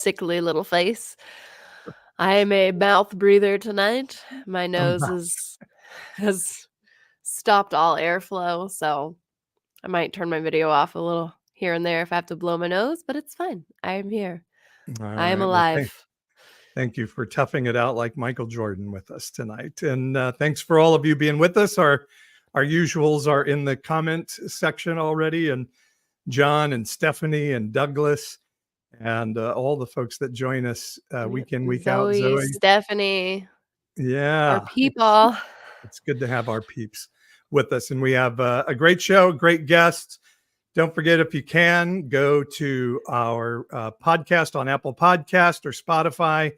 sickly little face. I am a mouth breather tonight. My nose has stopped all airflow, so I might turn my video off a little here and there if I have to blow my nose, but it's fine. I am here. All I am right. Well, alive. thank you for toughing it out like Michael Jordan with us tonight. And thanks for all of you being with us. Our usuals are in the comment section already. And John and Stephanie and Douglas and all the folks that join us week in, week out. Zoe. Stephanie. Yeah. Our people. It's good to have our peeps with us. And we have a great show, great guests. Don't forget, if you can, go to our podcast on Apple Podcast or Spotify.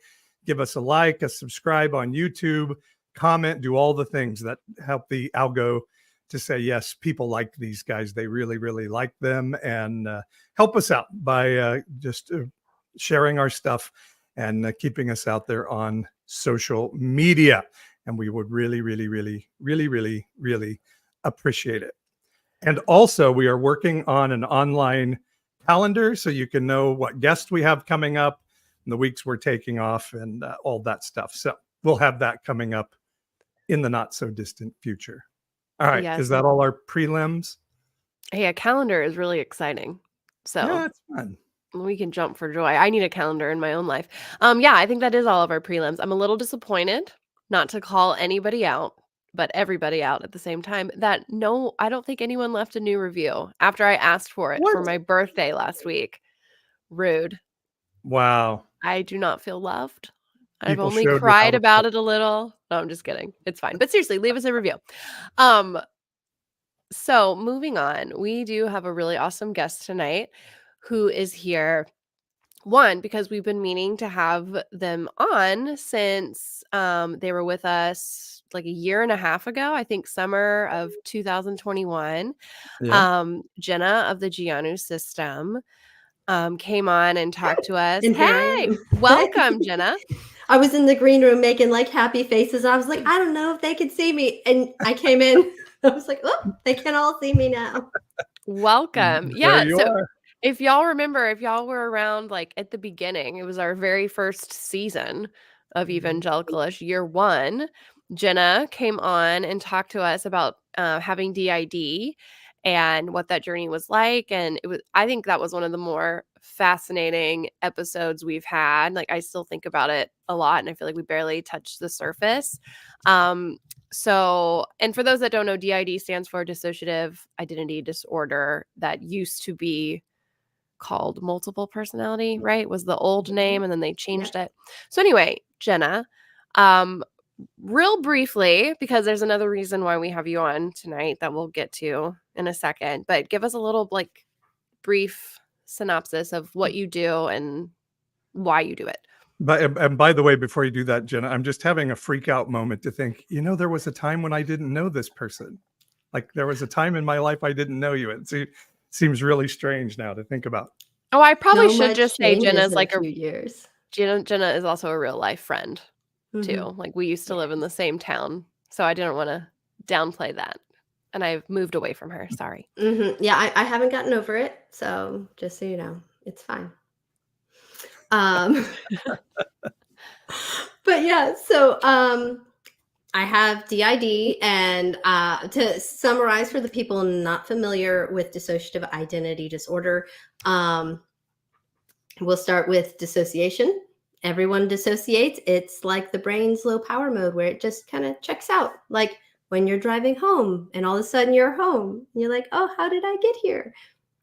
Give us a like, a subscribe on YouTube, comment, do all the things that help the algo to say, yes, people like these guys. They really, really like them, and help us out by just sharing our stuff and keeping us out there on social media. And we would really, really, really, really, really, really appreciate it. And also, we are working on an online calendar so you can know what guests we have coming up and the weeks we're taking off and all that stuff. So we'll have that coming up in the not so distant future. All right. Yes. Is that all our prelims? Hey, a calendar is really exciting. So yeah, it's fun. We can jump for joy. I need a calendar in my own life. Yeah, I think that is all of our prelims. I'm a little disappointed, not to call anybody out, but everybody out at the same time, that no, I don't think anyone left a new review after I asked for it for my birthday last week. Rude. Wow. I do not feel loved. I've People only showed cried without a about it a little. No, I'm just kidding. It's fine. But seriously, leave us a review. So moving on, we do have a really awesome guest tonight who is here. One, because we've been meaning to have them on since they were with us like a year and a half ago, I think summer of 2021. Yeah. Jenna of the Gianu system came on and talked to us. And here I Hey, am. welcome, Jenna. I was in the green room making like happy faces. I was like, I don't know if they could see me. And I came in. I was like, oh, they can all see me now. Welcome. There Yeah. you So are. if y'all remember, if y'all were around like at the beginning, it was our very first season of Evangelicalish, year one. Jenna came on and talked to us about having D.I.D. and what that journey was like. And it was, I think that was one of the more fascinating episodes we've had. Like, I still think about it a lot, and I feel like we barely touched the surface. So, and for those that don't know, D.I.D. stands for Dissociative Identity Disorder. That used to be called multiple personality, right? Was the old name, and then they changed it. So anyway, Jenna, real briefly, because there's another reason why we have you on tonight that we'll get to in a second, but give us a little like brief synopsis of what you do and why you do it. And by the way, before you do that, Jenna, I'm just having a freak out moment to think, there was a time when I didn't know this person. Like, there was a time in my life I didn't know you. It seems really strange now to think about. Oh, I probably should just say Jenna's like a few years. Jenna is also a real life friend too. Mm-hmm. Like, we used to live in the same town, so I didn't want to downplay that. And I've moved away from her. Sorry. Mm-hmm. Yeah, I haven't gotten over it. So just so you know, it's fine. But yeah, so I have D.I.D. and to summarize for the people not familiar with dissociative identity disorder, we'll start with dissociation. Everyone dissociates. It's like the brain's low power mode where it just kind of checks out. Like when you're driving home and all of a sudden you're home, and you're like, oh, how did I get here?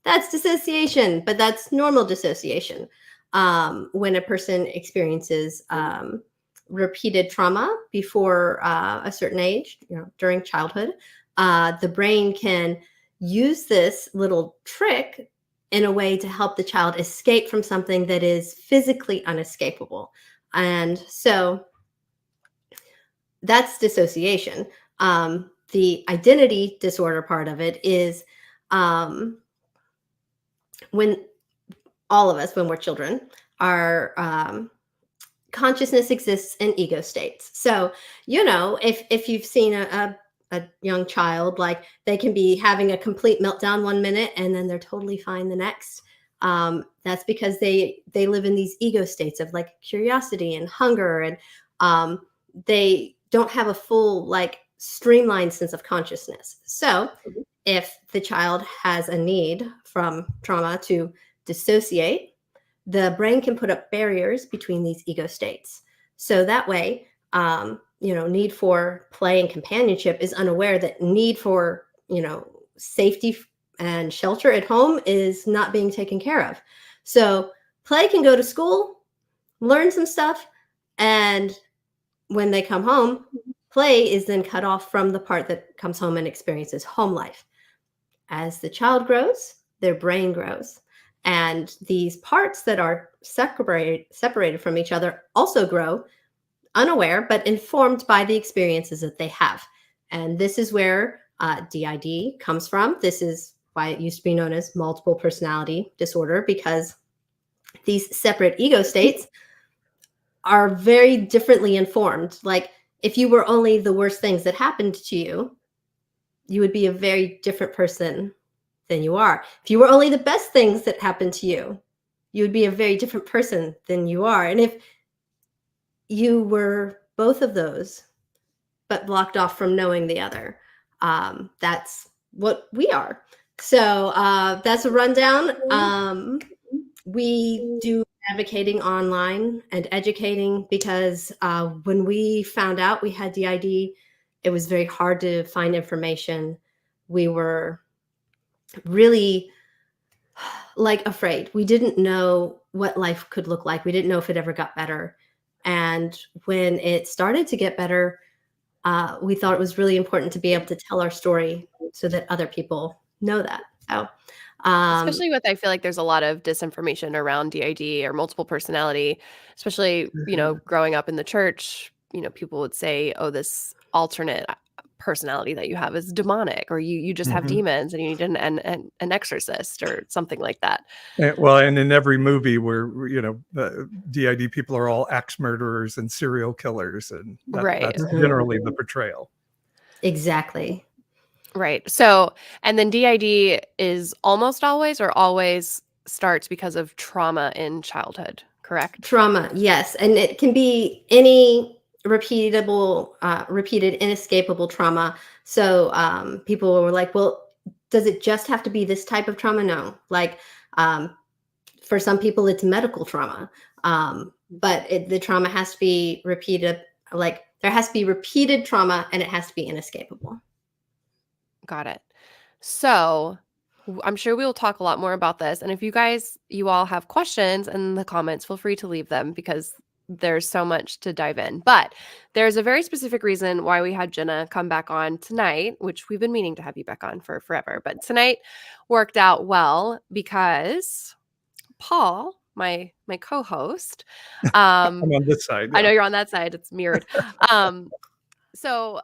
That's dissociation, but that's normal dissociation. When a person experiences repeated trauma before a certain age, during childhood, the brain can use this little trick in a way to help the child escape from something that is physically unescapable. And so that's dissociation. The identity disorder part of it is when all of us, when we're children, our consciousness exists in ego states. So, if you've seen a young child, like they can be having a complete meltdown one minute and then they're totally fine the next. That's because they live in these ego states of like curiosity and hunger, and they don't have a full like streamlined sense of consciousness. So if the child has a need from trauma to dissociate, the brain can put up barriers between these ego states. So that way, need for play and companionship is unaware that need for, safety and shelter at home is not being taken care of. So play can go to school, learn some stuff, and when they come home, play is then cut off from the part that comes home and experiences home life. As the child grows, their brain grows. And these parts that are separated from each other also grow, unaware, but informed by the experiences that they have. And this is where D.I.D comes from. This is why it used to be known as multiple personality disorder, because these separate ego states are very differently informed. Like if you were only the worst things that happened to you, you would be a very different person than you are. If you were only the best things that happened to you, you would be a very different person than you are. And if you were both of those, but blocked off from knowing the other, that's what we are. So that's a rundown. We do advocating online and educating because when we found out we had D.I.D, it was very hard to find information. We were really like afraid. We didn't know what life could look like. We didn't know if it ever got better. And when it started to get better, we thought it was really important to be able to tell our story so that other people know that. So, especially with, I feel like there's a lot of disinformation around D.I.D or multiple personality, especially, growing up in the church, people would say, oh, this alternate personality that you have is demonic, or you just have demons and you need an exorcist or something like that. And in every movie where, the D.I.D people are all axe murderers and serial killers, and that's generally the portrayal. Exactly. Right. So, and then D.I.D is almost always or always starts because of trauma in childhood, correct? Trauma, yes. And it can be any repeated, inescapable trauma. So people were like, well, does it just have to be this type of trauma? No. Like for some people, it's medical trauma. But the trauma has to be repeated. Like there has to be repeated trauma and it has to be inescapable. Got it. So I'm sure we'll talk a lot more about this. And if you all have questions in the comments, feel free to leave them because there's so much to dive in. But there's a very specific reason why we had Jenna come back on tonight, which we've been meaning to have you back on for forever. But tonight worked out well because Paul, my co-host, I'm on this side. I know you're on that side. It's mirrored. So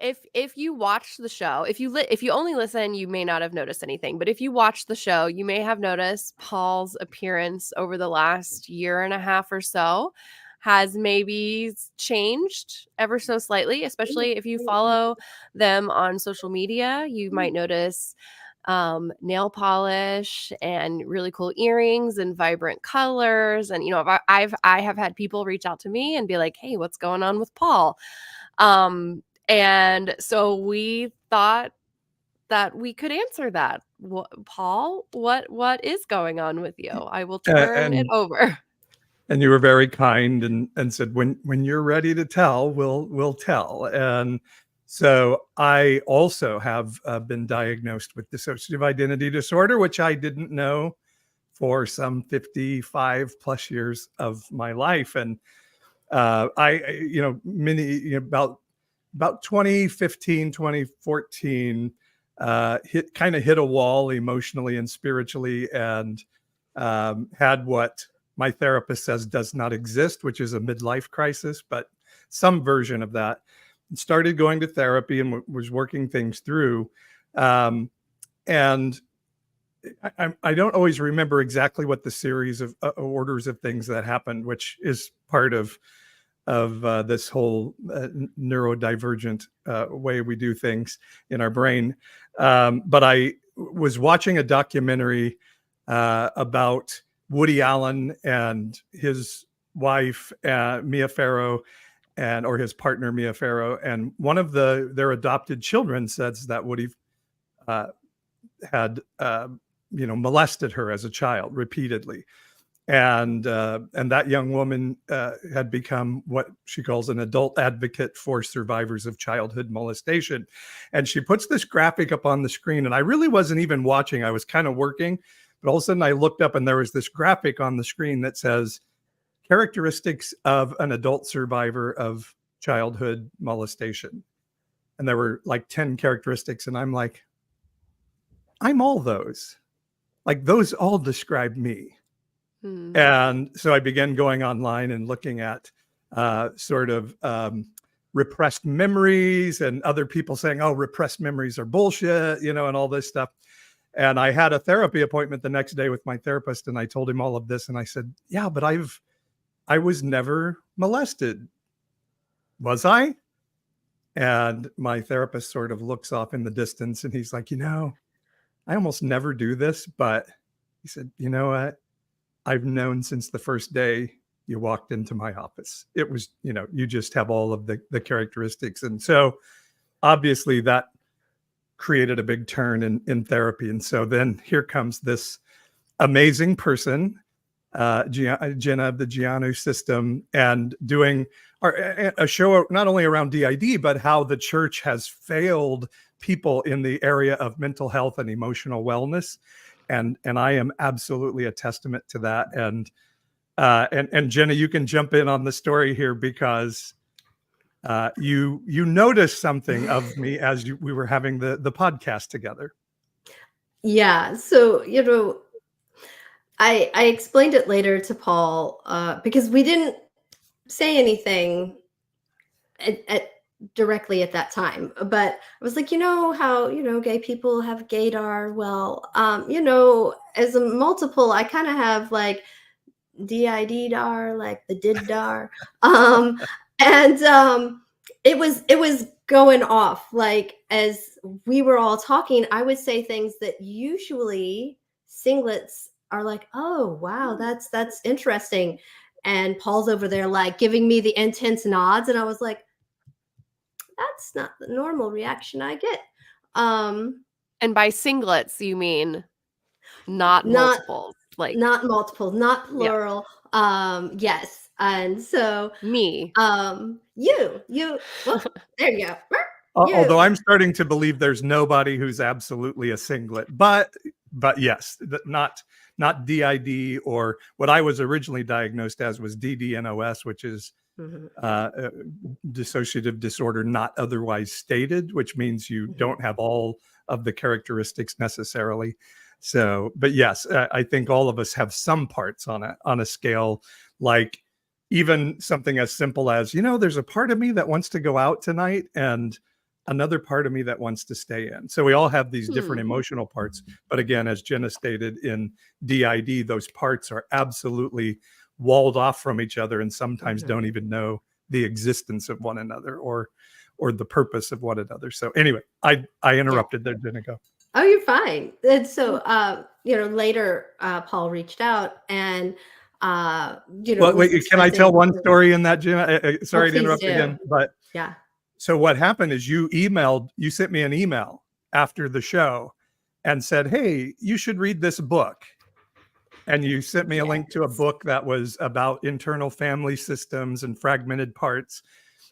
if you watch the show, if you only listen, you may not have noticed anything. But if you watch the show, you may have noticed Paul's appearance over the last year and a half or so has maybe changed ever so slightly, especially if you follow them on social media. You might notice nail polish and really cool earrings and vibrant colors. And, I have had people reach out to me and be like, hey, what's going on with Paul? And so we thought that we could answer that. Paul, what is going on with you? I will turn it over. And you were very kind and said, when you're ready to tell, we'll tell. And so I also have been diagnosed with dissociative identity disorder, which I didn't know for some 55 plus years of my life. And about 2015, 2014, hit a wall emotionally and spiritually, and had what my therapist says does not exist, which is a midlife crisis, but some version of that. Started going to therapy and was working things through. And I don't always remember exactly what the series of orders of things that happened, which is part of this whole neurodivergent way we do things in our brain. But I was watching a documentary about Woody Allen and his wife, Mia Farrow, or his partner, Mia Farrow. And one of their adopted children says that Woody had, molested her as a child repeatedly. And that young woman had become what she calls an adult advocate for survivors of childhood molestation. And she puts this graphic up on the screen, and I really wasn't even watching. I was kind of working, but all of a sudden I looked up and there was this graphic on the screen that says characteristics of an adult survivor of childhood molestation. And there were like 10 characteristics. And I'm like, I'm all those. Like, those all describe me. And so I began going online and looking at repressed memories, and other people saying, oh, repressed memories are bullshit, and all this stuff. And I had a therapy appointment the next day with my therapist, and I told him all of this. And I said, yeah, but I was never molested. Was I? And my therapist sort of looks off in the distance, and he's like, I almost never do this, but he said, you know what? I've known since the first day you walked into my office. It was, you just have all of the characteristics. And so obviously that created a big turn in therapy. And so then here comes this amazing person, Jenna of the Gianu system, and doing a show not only around D.I.D, but how the church has failed people in the area of mental health and emotional wellness. And I am absolutely a testament to that. And Jenna, you can jump in on the story here, because you noticed something of me as we were having the podcast together. Yeah. So, I explained it later to Paul because we didn't say anything directly at that time, but I was like, how gay people have gaydar. Well, as a multiple, I kind of have like D.I.D dar, like the did-dar, and it was going off. Like, as we were all talking, I would say things that usually singlets are like, oh wow, that's interesting, and Paul's over there like giving me the intense nods, and I was like, that's not the normal reaction I get. And by singlets, you mean not multiples, like not multiple, not plural. Yeah. Yes. And so me. You. Well, there you go. Although I'm starting to believe there's nobody who's absolutely a singlet, but yes, not DID, or what I was originally diagnosed as was DDNOS, which is dissociative disorder not otherwise stated, which means you don't have all of the characteristics necessarily. So, but yes, I think all of us have some parts on a scale, like even something as simple as, there's a part of me that wants to go out tonight and another part of me that wants to stay in. So we all have these different emotional parts. But again, as Jenna stated, in DID, those parts are absolutely walled off from each other, and sometimes don't even know the existence of one another or the purpose of one another. So anyway, I interrupted there, Jenna. Go. Oh, you're fine. And so, later, Paul reached out and, well, wait, can I tell one story in that, Jenna? Sorry to interrupt again, but yeah. So what happened is you sent me an email after the show and said, hey, you should read this book. And you sent me a link to a book that was about internal family systems and fragmented parts.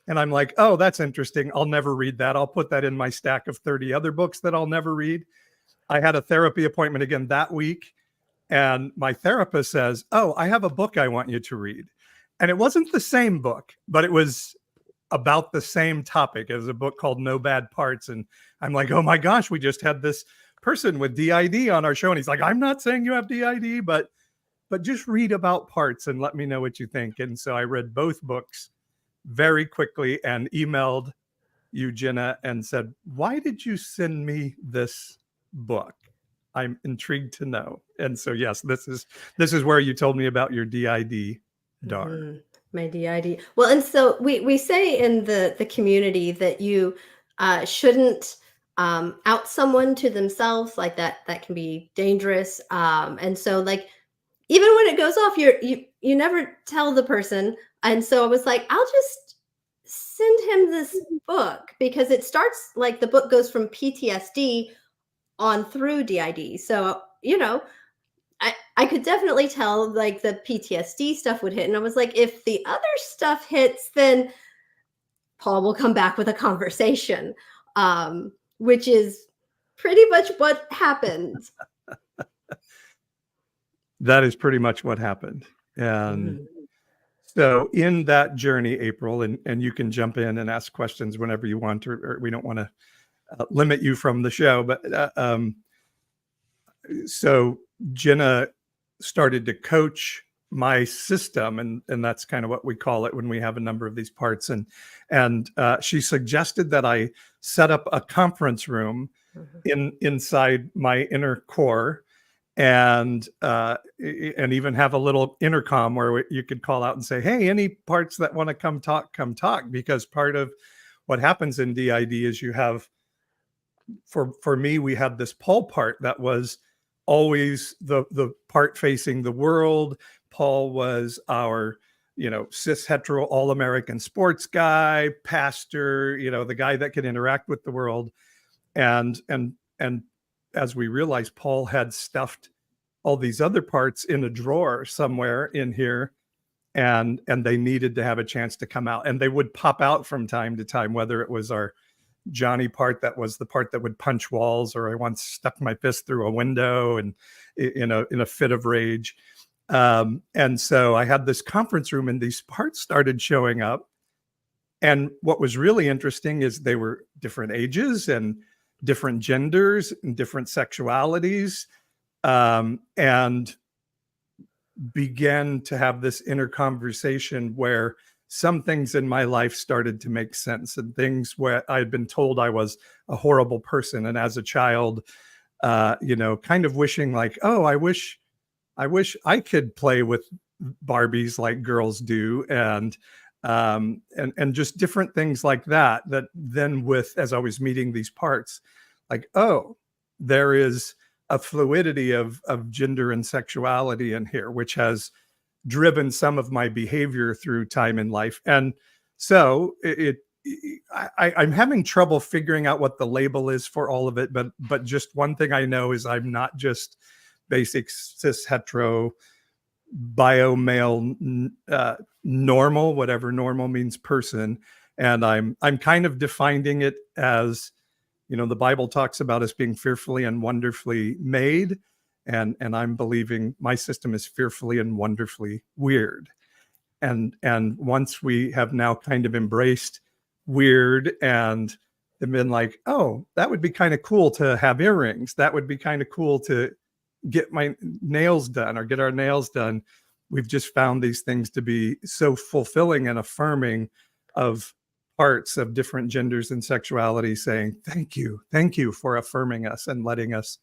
And I'm like, oh, that's interesting. I'll never read that. I'll put that in my stack of 30 other books that I'll never read. I had a therapy appointment again that week, and my therapist says, oh, I have a book I want you to read. And it wasn't the same book, but it was about the same topic. It was a book called No Bad Parts. And I'm like, oh my gosh, we just had this person with DID on our show. And he's like, I'm not saying you have DID, but just read about parts and let me know what you think. And so I read both books very quickly and emailed you, Jenna, and said, why did you send me this book? I'm intrigued to know. And so, yes, this is where you told me about your DID dar. My DID. Well, and so we say in the community that you shouldn't out someone to themselves, like that can be dangerous. And so like even when it goes off, you never tell the person. And so I was like, I'll just send him this book, because it starts like the book goes from PTSD on through DID. So, I could definitely tell like the PTSD stuff would hit. And I was like, if the other stuff hits, then Paul will come back with a conversation, which is pretty much what happened. That is pretty much what happened. And so in that journey, April, and you can jump in and ask questions whenever you want, or we don't want to limit you from the show. But so Jenna started to coach my system, and that's kind of what we call it when we have a number of these parts. And she suggested that I set up a conference room inside my inner core, and even have a little intercom where you could call out and say, hey, any parts that want to come talk, because part of what happens in DID is you have, for me, we had this Paul part that was always the part facing the world. Paul was our, cis hetero all-American sports guy, pastor, the guy that could interact with the world. And as we realized, Paul had stuffed all these other parts in a drawer somewhere in here, and they needed to have a chance to come out. And they would pop out from time to time, whether it was our Johnny part that was the part that would punch walls, or I once stuck my fist through a window and in a fit of rage. And so I had this conference room, and these parts started showing up. And what was really interesting is they were different ages and different genders and different sexualities, and began to have this inner conversation where some things in my life started to make sense, and things where I had been told I was a horrible person. And as a child, kind of wishing like, oh, I wish I could play with Barbies like girls do. And just different things like that then as I was meeting these parts, like, oh, there is a fluidity of gender and sexuality in here, which has driven some of my behavior through time in life. And so I'm having trouble figuring out what the label is for all of it, but just one thing I know is I'm not just basic cis hetero bio male normal, whatever normal means, person. And I'm kind of defining it as, the Bible talks about us being fearfully and wonderfully made. And I'm believing my system is fearfully and wonderfully weird. And once we have now kind of embraced weird and been like, oh, that would be kind of cool to have earrings. That would be kind of cool to get my nails done or get our nails done. We've just found these things to be so fulfilling and affirming of parts of different genders and sexuality, saying, thank you for affirming us and letting us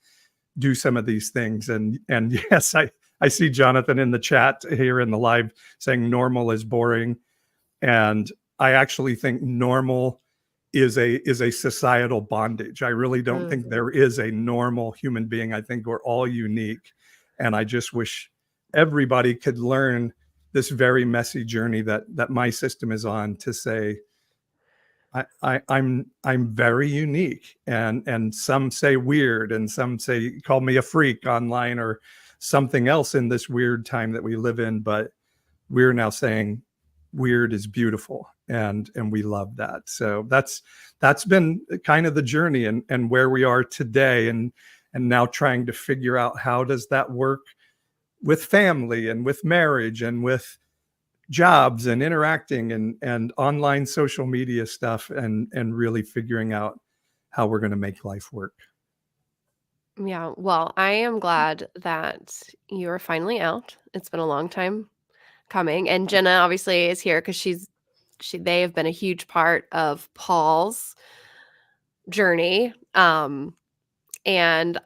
do some of these things. And yes, I see Jonathan in the chat here in the live saying normal is boring. And I actually think normal is a societal bondage. I really don't think there is a normal human being. I think we're all unique. And I just wish everybody could learn this very messy journey that my system is on, to say, I'm very unique, and some say weird, and some say call me a freak online or something else in this weird time that we live in. But we're now saying weird is beautiful, and we love that. So that's been kind of the journey and where we are today, and now trying to figure out how does that work with family and with marriage and with jobs and interacting and online social media stuff, and really figuring out how we're going to make life work. Yeah, well, I am glad that you are finally out. It's been a long time coming, and Jenna obviously is here because they have been a huge part of Paul's journey, and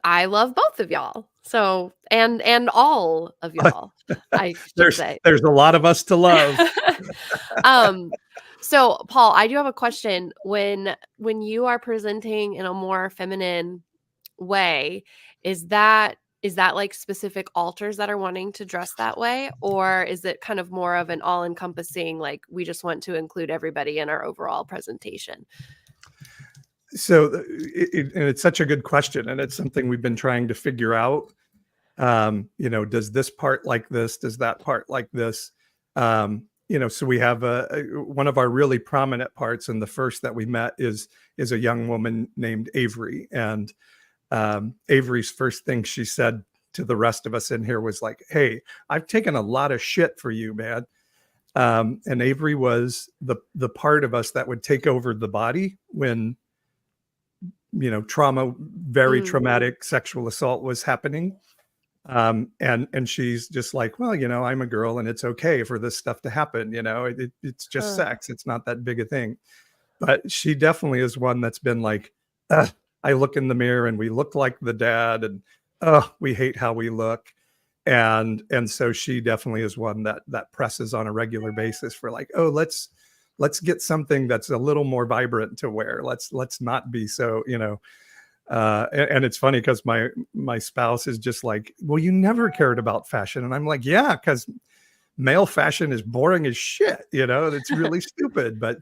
I love both of y'all. So and all of y'all, I should say. There's a lot of us to love. So, Paul, I do have a question. When you are presenting in a more feminine way, is that like specific altars that are wanting to dress that way, or is it kind of more of an all-encompassing, like we just want to include everybody in our overall presentation? So and it's such a good question, and it's something we've been trying to figure out. Does this part like this? Does that part like this? So we have one of our really prominent parts, and the first that we met is a young woman named Avery, and Avery's first thing she said to the rest of us in here was like, "Hey, I've taken a lot of shit for you, man." And Avery was the part of us that would take over the body when trauma, very traumatic sexual assault was happening. And she's just like, well, I'm a girl and it's okay for this stuff to happen. It's just sex. It's not that big a thing. But she definitely is one that's been like, I look in the mirror and we look like the dad, and we hate how we look. And so she definitely is one that presses on a regular basis for like, oh, let's get something that's a little more vibrant to wear. Let's not be so, and it's funny because my spouse is just like, well, you never cared about fashion. And I'm like, yeah, because male fashion is boring as shit. It's really stupid. But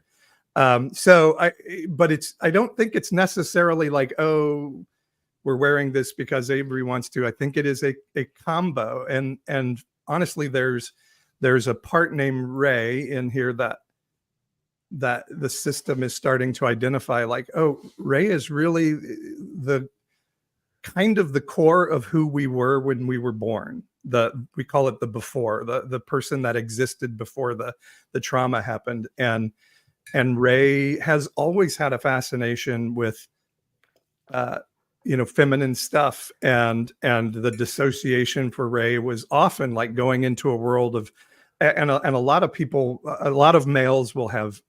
I don't think it's necessarily like, oh, we're wearing this because Avery wants to. I think it is a combo. And honestly, there's a part named Ray in here that the system is starting to identify like, oh, Ray is really the kind of the core of who we were when we were born. We call it the before, the person that existed before the trauma happened. And Ray has always had a fascination with feminine stuff, and the dissociation for Ray was often like going into a world of, and a lot of people, a lot of males will have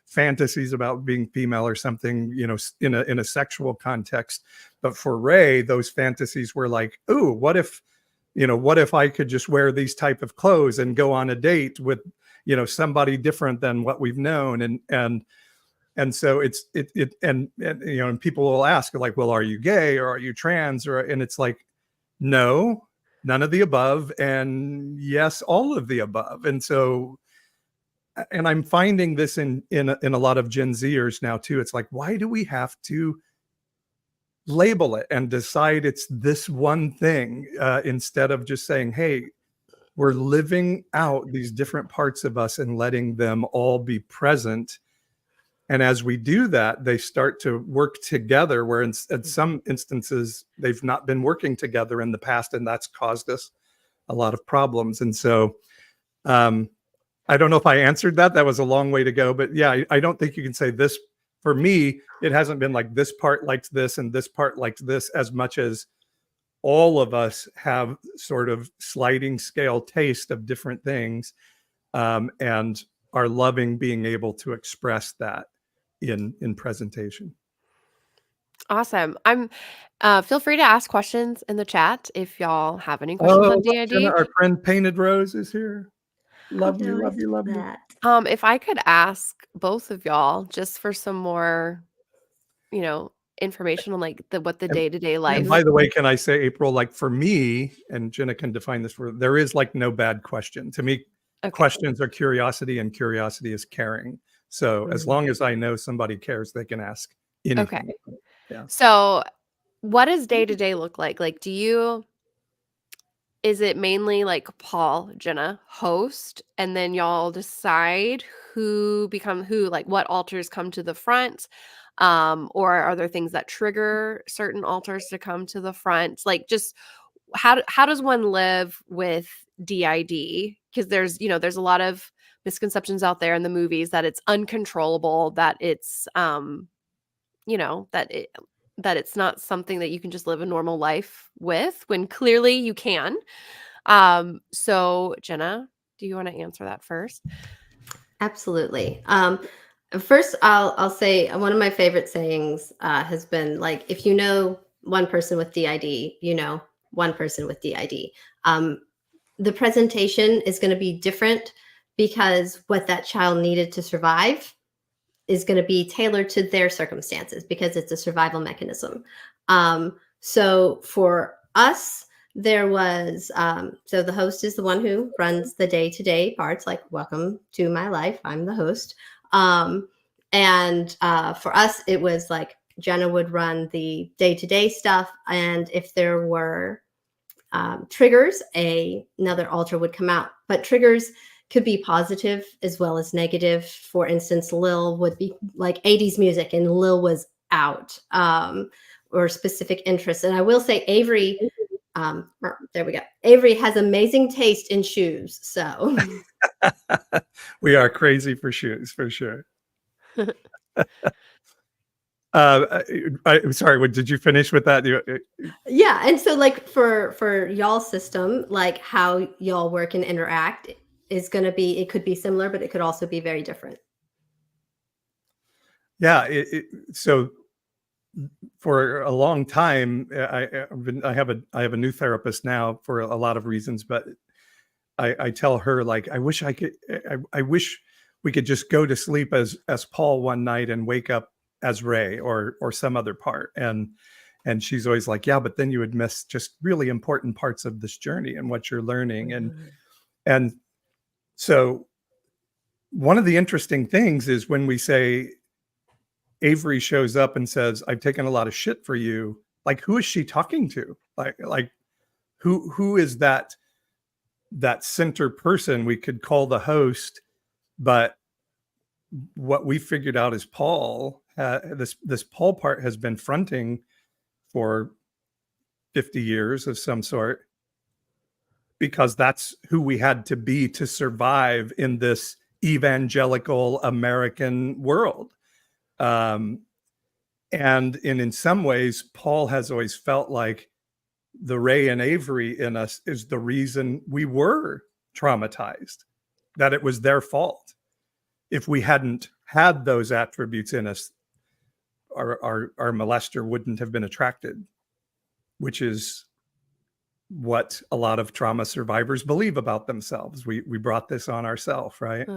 fantasies about being female or something in a sexual context, but for Ray those fantasies were like, ooh, what if I could just wear these type of clothes and go on a date with somebody different than what we've known, and so and people will ask like, well, are you gay or are you trans, and it's like, no, none of the above, and yes, all of the above. And so, and I'm finding this in a lot of Gen Zers now too. It's like, why do we have to label it and decide it's this one thing instead of just saying, hey, we're living out these different parts of us and letting them all be present. And as we do that, they start to work together, where in some instances, they've not been working together in the past, and that's caused us a lot of problems. And so I don't know if I answered that. That was a long way to go. But yeah, I don't think you can say this. For me, it hasn't been like this part likes this and this part likes this, as much as all of us have sort of sliding scale taste of different things, and are loving being able to express that in presentation. Awesome. I'm feel free to ask questions in the chat if y'all have any questions on D.I.D. Jenna, our friend Painted Rose is here. Love you. If I could ask both of y'all just for some more, information on like what the day-to-day life. And by the way, can I say, April, like for me, and Jenna can define this, there is like no bad question. To me, questions are curiosity, and curiosity is caring. So as long as I know somebody cares, they can ask anything. Okay. Yeah. So what does day-to-day look like? Like, is it mainly like Paul, Jenna, host, and then y'all decide who, like what altars come to the front? Or are there things that trigger certain altars to come to the front? Like, just how does one live with D.I.D? Because there's a lot of misconceptions out there in the movies that it's uncontrollable, that it's that it's not something that you can just live a normal life with, when clearly you can. So Jenna, do you want to answer that first? Absolutely. First, I'll say one of my favorite sayings has been like, if you know one person with D.I.D, you know one person with D.I.D. The presentation is going to be different because what that child needed to survive is going to be tailored to their circumstances because it's a survival mechanism. So for us, there was, so the host is the one who runs the day-to-day parts, like, welcome to my life, I'm the host. And for us, it was like Jenna would run the day-to-day stuff. And if there were triggers, another altar would come out. But triggers could be positive as well as negative. For instance, Lil would be like 80s music and Lil was out, or specific interests. And I will say Avery, there we go. Avery has amazing taste in shoes. So we are crazy for shoes, for sure. I'm sorry, did you finish with that? Yeah. And so like for y'all's system, like how y'all work and interact is going to be, it could be similar, but it could also be very different. Yeah. So for a long time, I have a new therapist now for a lot of reasons, but I tell her, like, I wish we could just go to sleep as Paul one night and wake up as Ray or some other part. And she's always like, yeah, but then you would miss just really important parts of this journey and what you're learning. And so one of the interesting things is when we say Avery shows up and says, I've taken a lot of shit for you, like, who is she talking to? Like who is that center person? We could call the host, but what we figured out is Paul, this Paul part has been fronting for 50 years of some sort, because that's who we had to be to survive in this evangelical American world. And in some ways, Paul has always felt like the Ray and Avery in us is the reason we were traumatized, that it was their fault. If we hadn't had those attributes in us, our molester wouldn't have been attracted, which is what a lot of trauma survivors believe about themselves. We brought this on ourselves, right?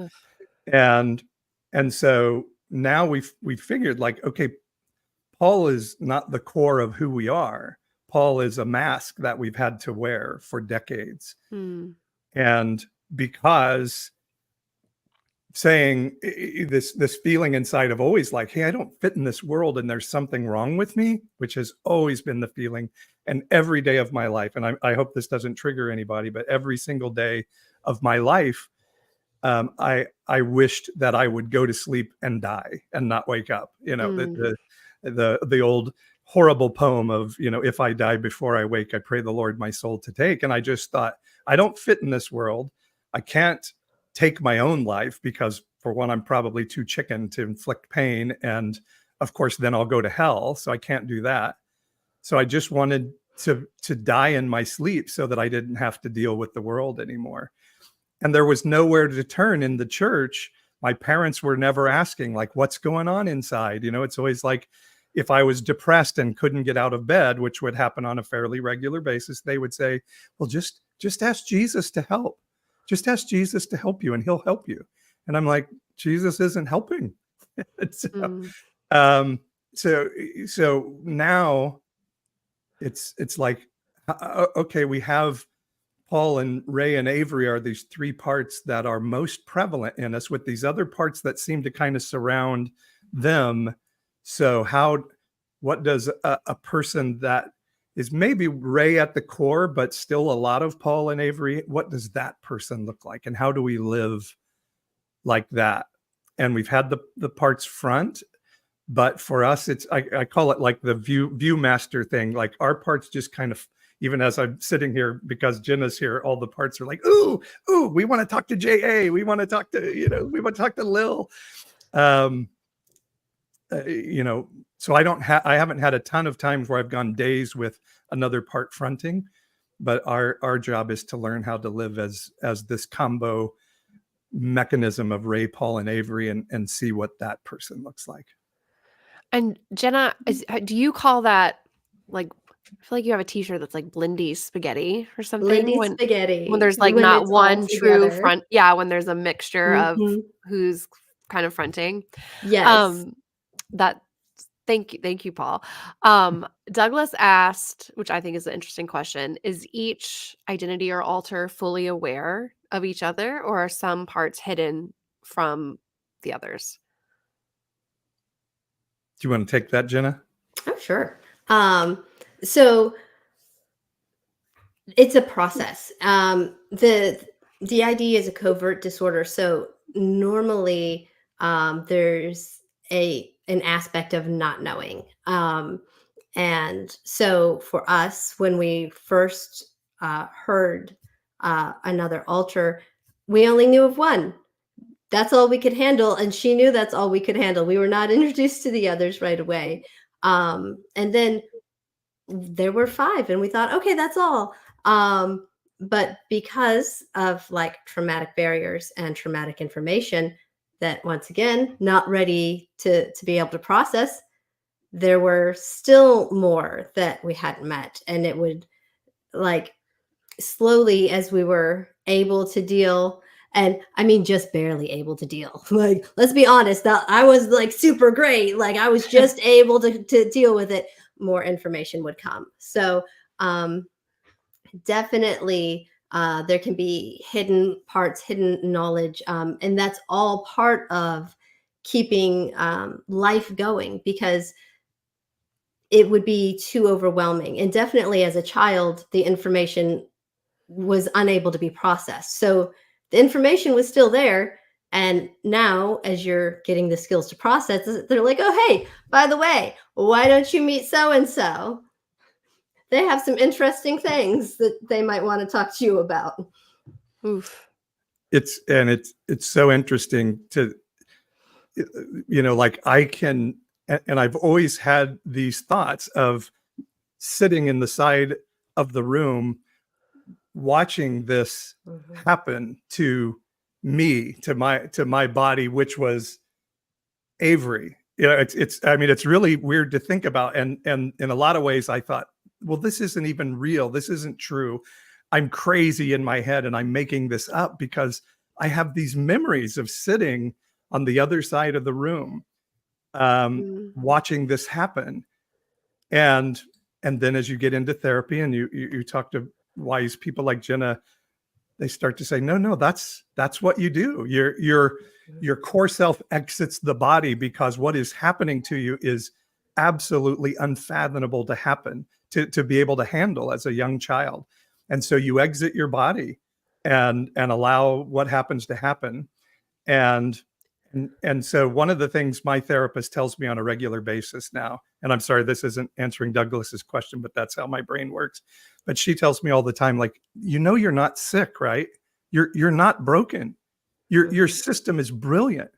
And so now we figured, like, okay, Paul is not the core of who we are. Paul is a mask that we've had to wear for decades. And because saying this feeling inside of always like, hey, I don't fit in this world and there's something wrong with me, which has always been the feeling. And every day of my life, and I hope this doesn't trigger anybody, but every single day of my life, I wished that I would go to sleep and die and not wake up. You know, the old horrible poem of, you know, if I die before I wake, I pray the Lord my soul to take. And I just thought, I don't fit in this world. I can't take my own life because, for one, I'm probably too chicken to inflict pain. And of course, then I'll go to hell. So I can't do that. So I just wanted to die in my sleep so that I didn't have to deal with the world anymore. And there was nowhere to turn in the church. My parents were never asking, like, what's going on inside? You know, it's always like, if I was depressed and couldn't get out of bed, which would happen on a fairly regular basis, they would say, well, just ask Jesus to help. Just ask Jesus to help you and he'll help you. And I'm like, Jesus isn't helping. So now it's like, okay, we have Paul and Ray and Avery are these three parts that are most prevalent in us, with these other parts that seem to kind of surround them. So what does a person that is maybe Ray at the core, but still a lot of Paul and Avery, what does that person look like? And how do we live like that? And we've had the parts front, but for us, it's, I call it like the viewmaster thing. Like, our parts just kind of, even as I'm sitting here, because Jenna's here, all the parts are like, ooh, we want to talk to J.A. We want to talk to, we want to talk to Lil. So I haven't had a ton of times where I've gone days with another part fronting, but our job is to learn how to live as this combo mechanism of Ray, Paul, and Avery, and see what that person looks like. And Jenna, do you call that, like, I feel like you have a t-shirt that's like Blindy spaghetti or something Blindy when spaghetti, there's like when not it's all one true together. front. Yeah, when there's a mixture of Mhm. who's kind of fronting. Yes. Um, that thank you, Paul. Douglas asked, which I think is an interesting question, is each identity or alter fully aware of each other, or are some parts hidden from the others? Do you want to take that, Jenna? Oh, sure. So it's a process. The DID is a covert disorder, so normally there's an aspect of not knowing. And so for us, when we first heard another alter, we only knew of one. That's all we could handle, and she knew that's all we could handle. We were not introduced to the others right away. And then there were 5, and we thought, okay, that's all. But because of like traumatic barriers and traumatic information that, once again, not ready to be able to process, there were still more that we hadn't met. And it would, like, slowly, as we were able to deal, and I mean just barely able to deal, like, let's be honest, that I was like super great, like I was just able to deal with it, more information would come. So definitely there can be hidden parts, hidden knowledge, and that's all part of keeping life going, because it would be too overwhelming. And definitely as a child, the information was unable to be processed. So the information was still there. And now, as you're getting the skills to process it, they're like, oh, hey, by the way, why don't you meet so and so? They have some interesting things that they might want to talk to you about. Oof. It's so interesting to, like I can, and I've always had these thoughts of sitting in the side of the room watching this happen to me, to my body, which was Avery. It's really weird to think about. And in a lot of ways I thought, well, this isn't even real. This isn't true. I'm crazy in my head and I'm making this up, because I have these memories of sitting on the other side of the room, watching this happen. And then as you get into therapy and you talk to wise people like Jenna, they start to say, no, that's what you do. Your core self exits the body because what is happening to you is absolutely unfathomable to happen, to be able to handle as a young child. And so you exit your body and allow what happens to happen. And so one of the things my therapist tells me on a regular basis now, and I'm sorry, this isn't answering Douglas's question, but that's how my brain works. But she tells me all the time, like, you're not sick, right? You're not broken. Your system is brilliant.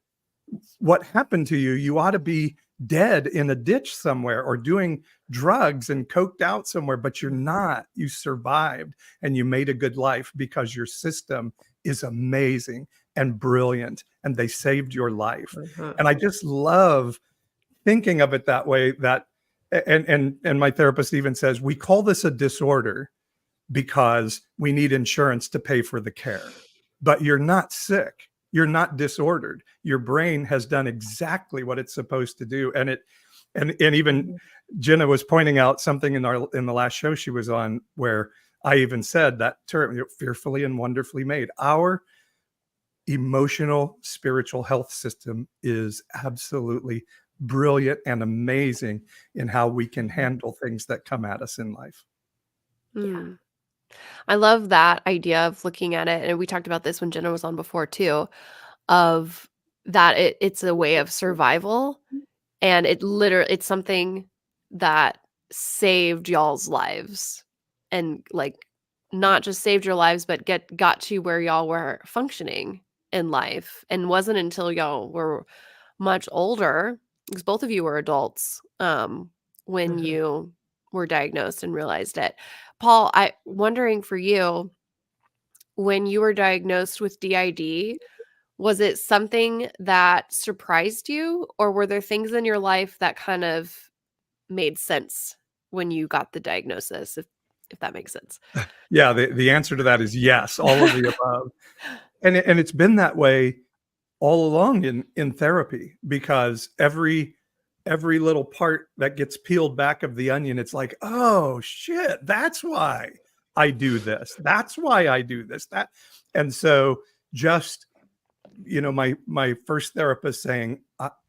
What happened to you? You ought to be dead in a ditch somewhere or doing drugs and coked out somewhere, but you're not. You survived and you made a good life because your system is amazing and brilliant, and they saved your life. And I just love thinking of it that way. That and my therapist even says, we call this a disorder because we need insurance to pay for the care. But you're not sick. You're not disordered. Your brain has done exactly what it's supposed to do. And even Jenna was pointing out something in the last show she was on, where I even said that term, fearfully and wonderfully made. Our emotional, spiritual health system is absolutely brilliant and amazing in how we can handle things that come at us in life. Yeah. I love that idea of looking at it. And we talked about this when Jenna was on before too, of that it's a way of survival. And it's something that saved y'all's lives, and like not just saved your lives, but got to where y'all were functioning in life. And wasn't until y'all were much older, because both of you were adults, when you were diagnosed and realized it. Paul, I wondering for you, when you were diagnosed with DID, was it something that surprised you, or were there things in your life that kind of made sense when you got the diagnosis, if that makes sense. Yeah, the answer to that is yes, all of the above. And it's been that way all along in therapy, because every little part that gets peeled back of the onion, it's like, oh shit, that's why I do this. That's why I do this. And so just, my first therapist saying,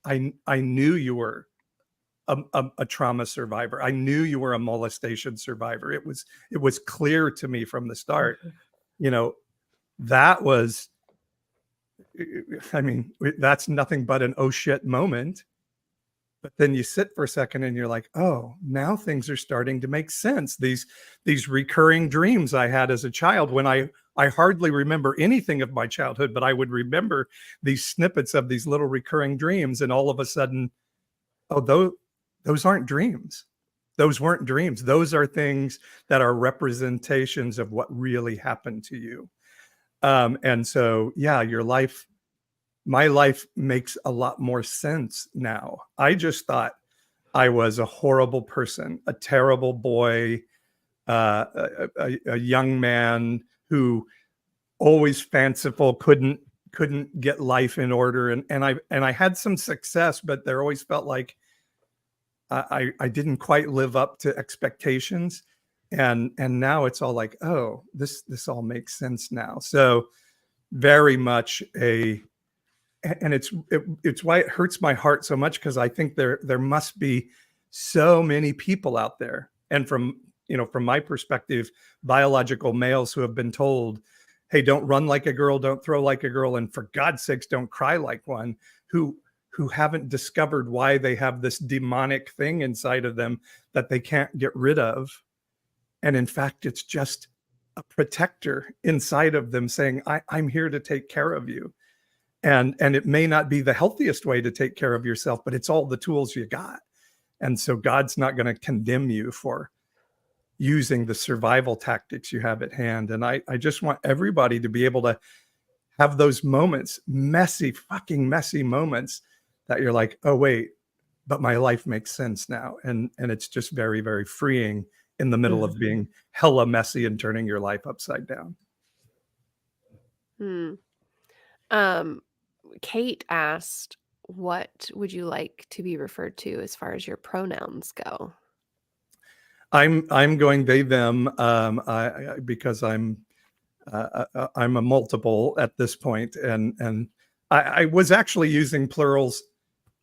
I knew you were a trauma survivor. I knew you were a molestation survivor. It was clear to me from the start. That was, I mean, that's nothing but an oh shit moment. But then you sit for a second and you're like, oh, now things are starting to make sense. These recurring dreams I had as a child, when I hardly remember anything of my childhood, but I would remember these snippets of these little recurring dreams. And all of a sudden, oh, those aren't dreams. Those weren't dreams. Those are things that are representations of what really happened to you. And so, yeah, my life makes a lot more sense now. I just thought I was a horrible person, a terrible boy, a young man who always fanciful, couldn't get life in order. And I had some success, but there always felt like I didn't quite live up to expectations. And now it's all like, oh, this all makes sense now. So very much and it's why it hurts my heart so much, because I think there must be so many people out there, and from my perspective, biological males who have been told, hey, don't run like a girl, don't throw like a girl, and for God's sakes, don't cry like one, who haven't discovered why they have this demonic thing inside of them that they can't get rid of. And in fact, it's just a protector inside of them saying, I'm here to take care of you. And it may not be the healthiest way to take care of yourself, but it's all the tools you got. And so God's not going to condemn you for using the survival tactics you have at hand. And I just want everybody to be able to have those moments, fucking messy moments, that you're like, oh, wait, but my life makes sense now. And it's just very, very freeing in the middle of being hella messy and turning your life upside down. Kate asked, what would you like to be referred to as far as your pronouns go? I'm going they, them, because I'm a multiple at this point. And I was actually using plurals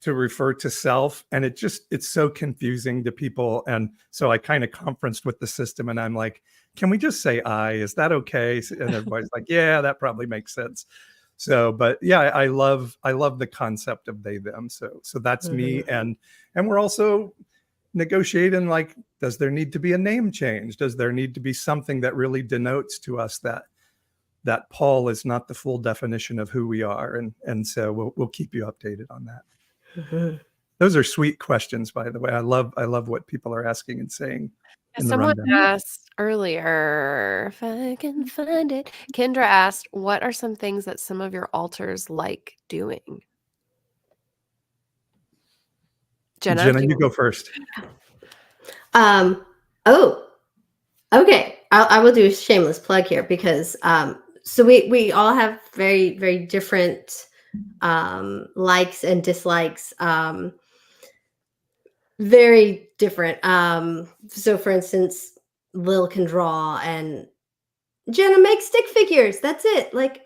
to refer to self, and it's so confusing to people. And so I kind of conferenced with the system, and I'm like, can we just say I? Is that okay? And everybody's like, yeah, that probably makes sense. So, but yeah, I love the concept of they, them. So that's me. And we're also negotiating, like, does there need to be a name change? Does there need to be something that really denotes to us that Paul is not the full definition of who we are? And so we'll keep you updated on that. Those are sweet questions, by the way. I love what people are asking and saying. Someone asked earlier, if I can find it, Kendra asked, what are some things that some of your alters like doing? Jenna, you go first. Oh, okay. I will do a shameless plug here, because so we all have very, very different likes and dislikes. Very different. So for instance, Lil can draw and Jenna makes stick figures. That's it. Like,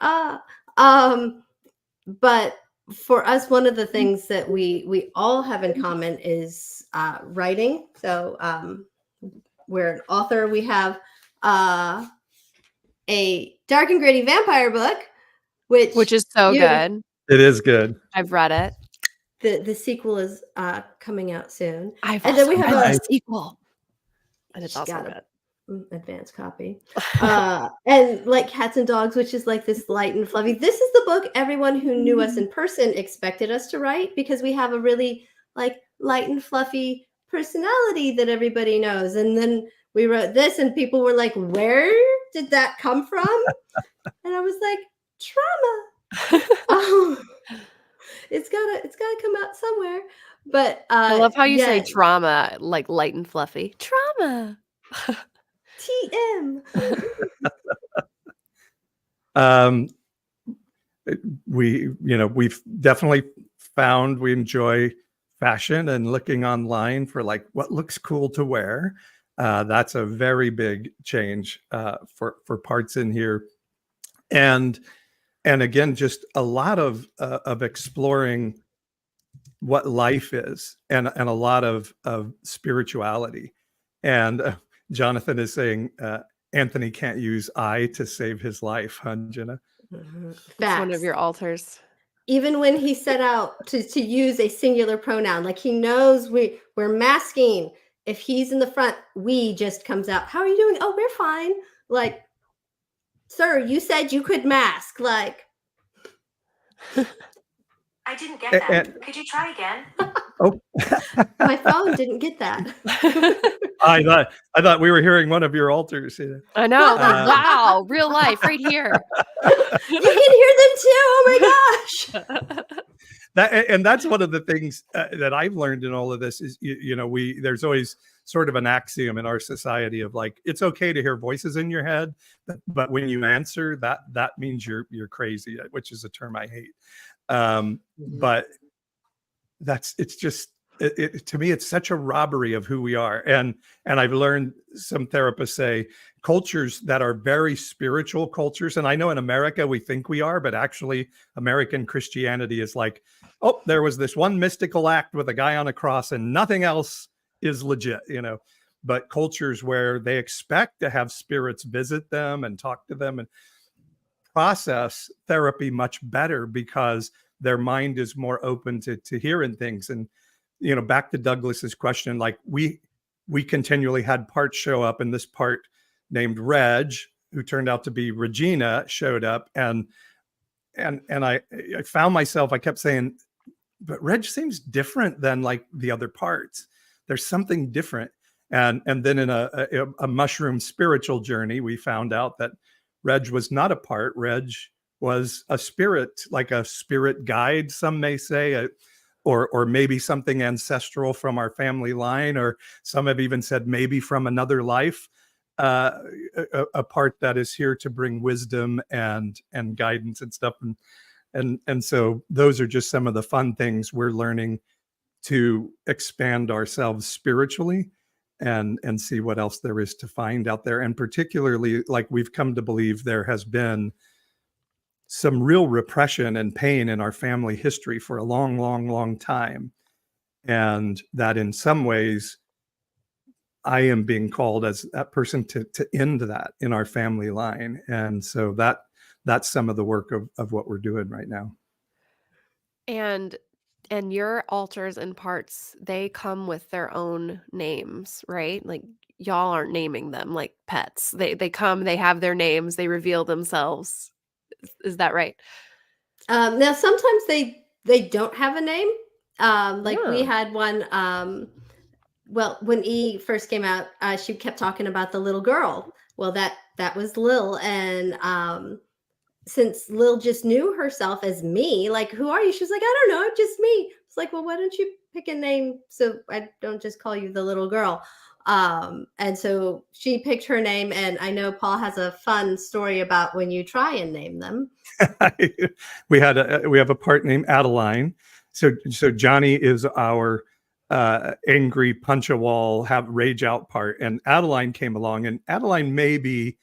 but for us, one of the things that we all have in common is writing. So we're an author. We have a dark and gritty vampire book, which is so good. It is good. I've read it. The sequel is coming out soon. And then we have a sequel, and it's also good. Advanced copy. And like Cats and Dogs, which is like this light and fluffy. This is the book everyone who knew us in person expected us to write, because we have a really like light and fluffy personality that everybody knows. And then we wrote this, and people were like, where did that come from? And I was like, trauma. it's gotta come out somewhere. But I love how you say yeah, trauma, like light and fluffy. Trauma. TM. Um, we've definitely found we enjoy fashion and looking online for like what looks cool to wear. That's a very big change for parts in here, and again, just a lot of exploring what life is, and a lot of spirituality. And Jonathan is saying Anthony can't use I to save his life, huh, Jenna? It's one of Facts. your altars. Even when he set out to use a singular pronoun, like he knows we're masking. If he's in the front, we just comes out. How are you doing? Oh, we're fine. Like, sir, you said you could mask. Like, I didn't get that. Could you try again? Oh, my phone didn't get that. I thought we were hearing one of your altars. I know. Like, wow, real life right here. You can hear them too. Oh my gosh. And that's one of the things that I've learned in all of this is, there's always sort of an axiom in our society of like, it's okay to hear voices in your head, but when you answer that means you're crazy, which is a term I hate. But it's just, to me, it's such a robbery of who we are. And I've learned, some therapists say, cultures that are very spiritual cultures. And I know in America, we think we are, but actually American Christianity is like, oh, there was this one mystical act with a guy on a cross and nothing else is legit, but cultures where they expect to have spirits visit them and talk to them and process therapy much better because their mind is more open to hearing things. And, back to Douglas's question, like we continually had parts show up, and this part named Reg, who turned out to be Regina, showed up, and I found myself, I kept saying, but Reg seems different than like the other parts. There's something different. And then in a mushroom spiritual journey, we found out that Reg was not a part. Reg was a spirit, like a spirit guide, some may say, or maybe something ancestral from our family line, or some have even said maybe from another life, a part that is here to bring wisdom and guidance and stuff. And so those are just some of the fun things we're learning to expand ourselves spiritually and see what else there is to find out there. And particularly, like, we've come to believe there has been some real repression and pain in our family history for a long, long, long time. And that in some ways, I am being called as that person to end that in our family line. And so that's some of the work of what we're doing right now. And your altars and parts, they come with their own names, right? Like, y'all aren't naming them like pets. They come, they have their names, they reveal themselves. Is that right? Now sometimes they don't have a name. We Yeah. had one. Well, when E first came out, she kept talking about the little girl. Well, that was Lil, and since Lil just knew herself as me, like, who are you? She's like, I don't know, just me. It's like, well, why don't you pick a name so I don't just call you the little girl? And so she picked her name, and I know Paul has a fun story about when you try and name them. We have a part named Adeline. So Johnny is our angry punch a wall, have rage out part, and Adeline came along, and Adeline may be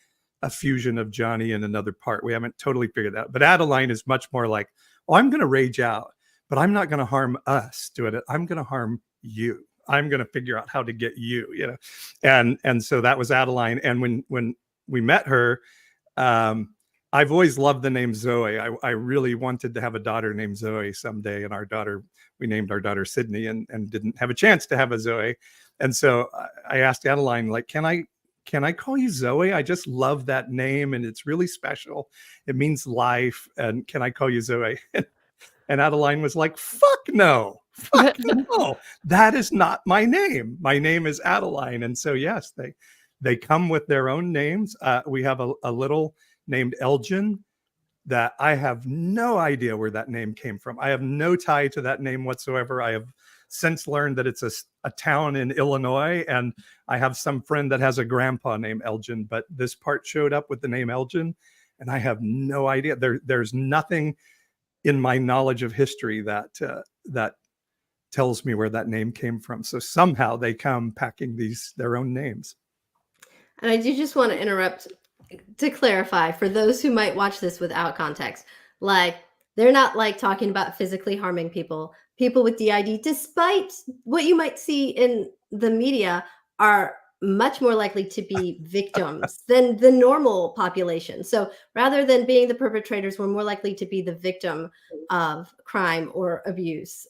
a fusion of Johnny and another part. We haven't totally figured that out, but Adeline is much more like, oh, I'm going to rage out, but I'm not going to harm us doing it. I'm going to harm you. I'm going to figure out how to get you, and so that was Adeline. And when we met her, I've always loved the name Zoe. I really wanted to have a daughter named Zoe someday, and we named our daughter Sydney, and didn't have a chance to have a Zoe. And so I asked Adeline, like, can I call you Zoe? I just love that name, and it's really special. It means life, and can I call you Zoe? And Adeline was like, fuck no. Fuck no. That is not my name. My name is Adeline. And so, yes, they come with their own names. We have a little named Elgin that I have no idea where that name came from. I have no tie to that name whatsoever. I have since learned that it's a town in Illinois, and I have some friend that has a grandpa named Elgin, but this part showed up with the name Elgin, and I have no idea. There's nothing in my knowledge of history that that tells me where that name came from. So somehow they come packing their own names. And I do just want to interrupt to clarify for those who might watch this without context. Like, they're not like talking about physically harming people. People with DID, despite what you might see in the media, are much more likely to be victims than the normal population. So rather than being the perpetrators, we're more likely to be the victim of crime or abuse.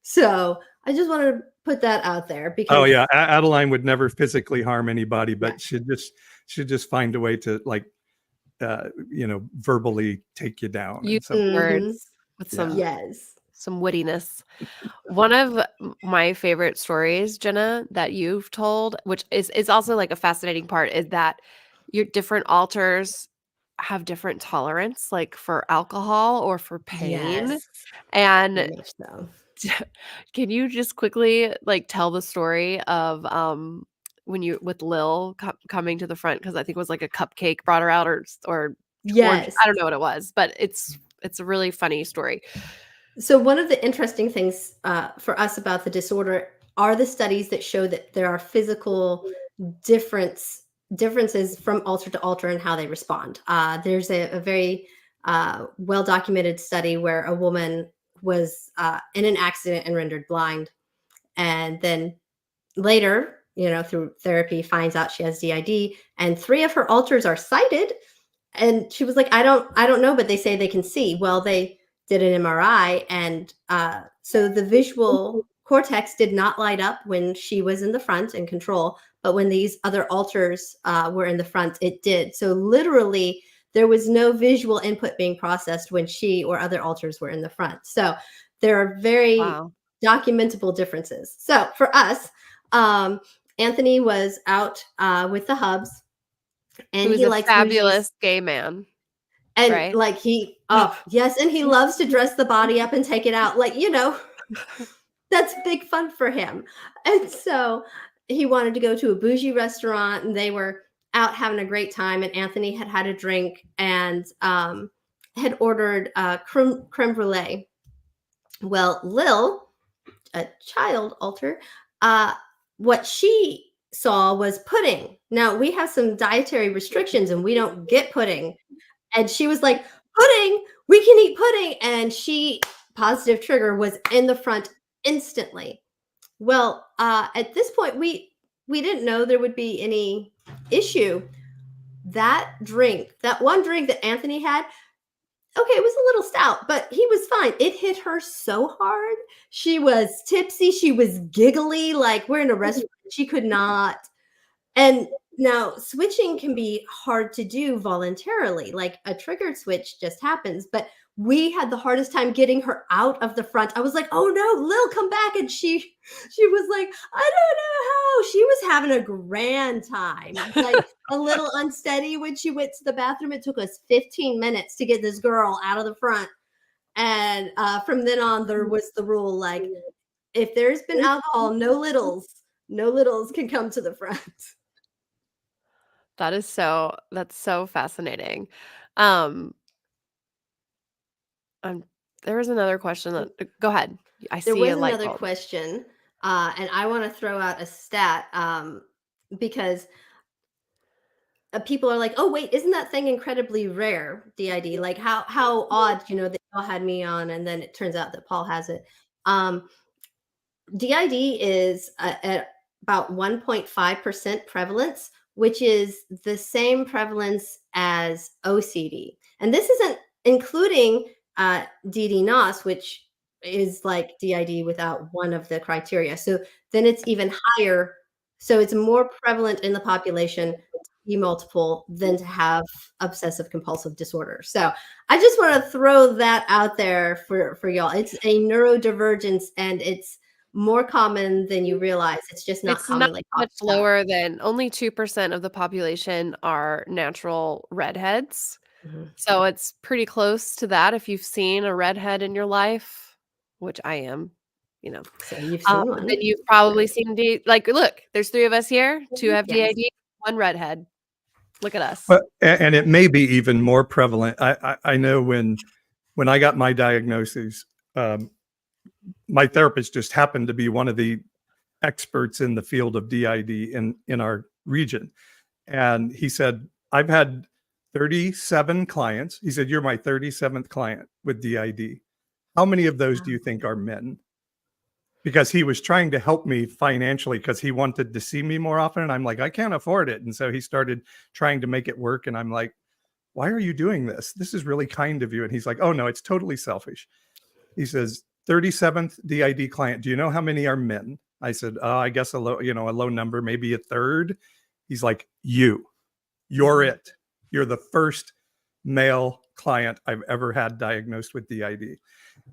So I just wanted to put that out there because Oh yeah, Adeline would never physically harm anybody, but she'd just find a way to, like, verbally take you down. Use So, words with some wittiness. One of my favorite stories, Jenna, that you've told, which is also like a fascinating part, is that your different altars have different tolerance, like for alcohol or for pain. Yes. And Very much so. can you just quickly like tell the story of when you with Lil coming to the front, because I think it was like a cupcake brought her out, or Yes. I don't know what it was, but it's a really funny story. So one of the interesting things for us about the disorder are the studies that show that there are physical differences from altar to altar in how they respond. There's a very well-documented study where a woman was in an accident and rendered blind, and then later, through therapy, finds out she has DID, and 3 of her altars are sighted. And she was like, I don't know, but they say they can see. Well, they did an MRI, and so the visual cortex did not light up when she was in the front in control, but when these other altars were in the front, it did. So literally, there was no visual input being processed when she or other altars were in the front. So there are very documentable differences. So for us, Anthony was out with the Hubs, and he likes fabulous gay man. And right? like yes, and he loves to dress the body up and take it out. Like, that's big fun for him. And so he wanted to go to a bougie restaurant, and they were out having a great time. And Anthony had a drink and had ordered creme brulee. Well, Lil, a child altar, what she saw was pudding. Now, we have some dietary restrictions and we don't get pudding. And she was like, pudding, we can eat pudding. And she, positive trigger, was in the front instantly. Well, at this point, we didn't know there would be any issue. That one drink that Anthony had, okay, it was a little stout, but he was fine. It hit her so hard. She was tipsy. She was giggly. Like, we're in a restaurant. She could not. And now switching can be hard to do voluntarily. Like, a triggered switch just happens, but we had the hardest time getting her out of the front. I was like, oh no, Lil, come back. And she was like, I don't know how. She was having a grand time, like a little unsteady when she went to the bathroom. It took us 15 minutes to get this girl out of the front. And from then on, there was the rule, like, if there's been alcohol, no littles can come to the front. That's so fascinating. There was another question go ahead. There was another question, and I want to throw out a stat because people are like, oh wait, isn't that thing incredibly rare, DID? Like, how odd, they all had me on, and then it turns out that Paul has it. DID is at about 1.5% prevalence, which is the same prevalence as OCD. And this isn't including DD-NOS, which is like DID without one of the criteria. So then it's even higher. So it's more prevalent in the population to be multiple than to have obsessive compulsive disorder. So I just want to throw that out there for y'all. It's a neurodivergence, and it's more common than you realize. It's just not commonly much lower than only 2% of the population are natural redheads. Mhm. So it's pretty close to that if you've seen a redhead in your life, which I am, you know. So you've seen Then one. you've probably seen like, look, there's 3 of us here, 2 have Yes. DID, 1 redhead. Look at us. But and it may be even more prevalent. I know when I got my diagnosis, my therapist just happened to be one of the experts in the field of DID in our region. And he said, I've had 37 clients. He said, you're my 37th client with DID. How many of those do you think are men? Because he was trying to help me financially because he wanted to see me more often. And I'm like, I can't afford it. And so he started trying to make it work. And I'm like, why are you doing this? This is really kind of you. And he's like, oh, no, it's totally selfish. He says, 37th DID client. Do you know how many are men? I said, I guess a low number, maybe a third. He's like, you're it. You're the first male client I've ever had diagnosed with DID.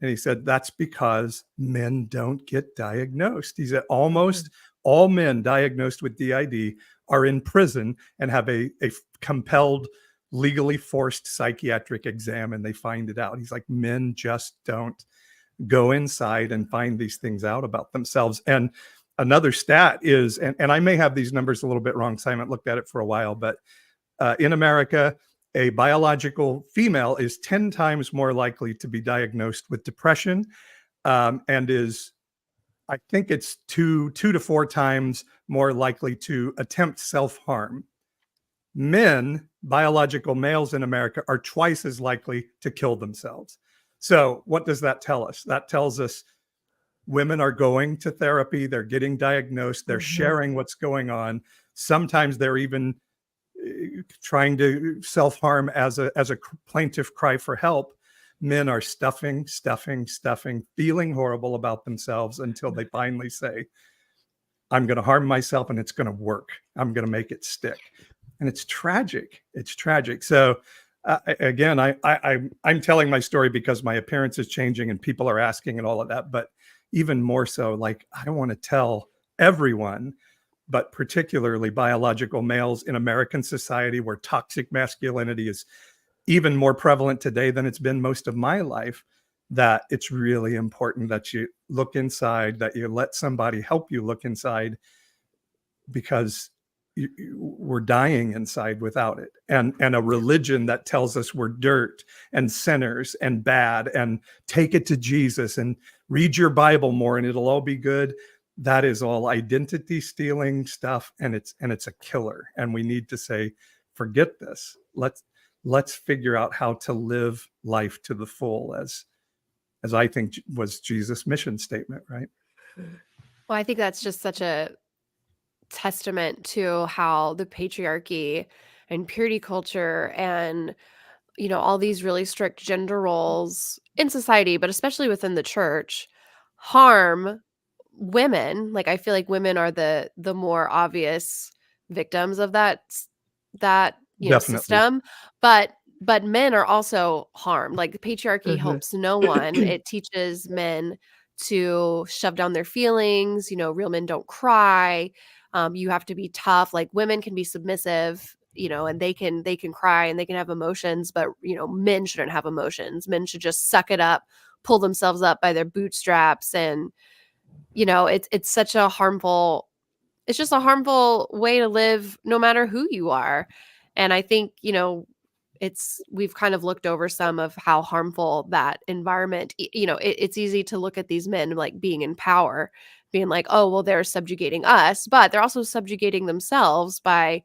And he said, that's because men don't get diagnosed. He said, almost all men diagnosed with DID are in prison and have a compelled, legally forced psychiatric exam, and they find it out. He's like, men just don't go inside and find these things out about themselves. And another stat is, and I may have these numbers a little bit wrong, so I haven't looked at it for a while, but in America, a biological female is 10 times more likely to be diagnosed with depression, and is, I think it's two to 4 times more likely to attempt self-harm. Men, biological males in America, are twice as likely to kill themselves. So what does that tell us? That tells us women are going to therapy, they're getting diagnosed, they're sharing what's going on. Sometimes they're even trying to self-harm as a plaintive cry for help. Men are stuffing, feeling horrible about themselves until they finally say, I'm going to harm myself and it's going to work. I'm going to make it stick. And it's tragic. It's tragic. So again, I'm telling my story because my appearance is changing and people are asking and all of that. But even more so, like, I want to tell everyone, but particularly biological males in American society, where toxic masculinity is even more prevalent today than it's been most of my life, that it's really important that you look inside, that you let somebody help you look inside, because we're dying inside without it. And a religion that tells us we're dirt and sinners and bad and take it to Jesus and read your Bible more and it'll all be good. That is all identity stealing stuff, and it's a killer. And we need to say, forget this. Let's figure out how to live life to the full, as I think was Jesus' mission statement, right? Well, I think that's just such a testament to how the patriarchy and purity culture and, all these really strict gender roles in society, but especially within the church, harm women. Like, I feel like women are the more obvious victims of that Definitely. system, but men are also harmed. Like, the patriarchy helps no one. It teaches men to shove down their feelings. Real men don't cry. You have to be tough. Like, women can be submissive, and they can cry and they can have emotions, but men shouldn't have emotions. Men should just suck it up, pull themselves up by their bootstraps. And it's such a harmful, it's just a harmful way to live, no matter who you are. And I think, we've kind of looked over some of how harmful that environment, it's easy to look at these men like being in power, being like, oh, well, they're subjugating us, but they're also subjugating themselves by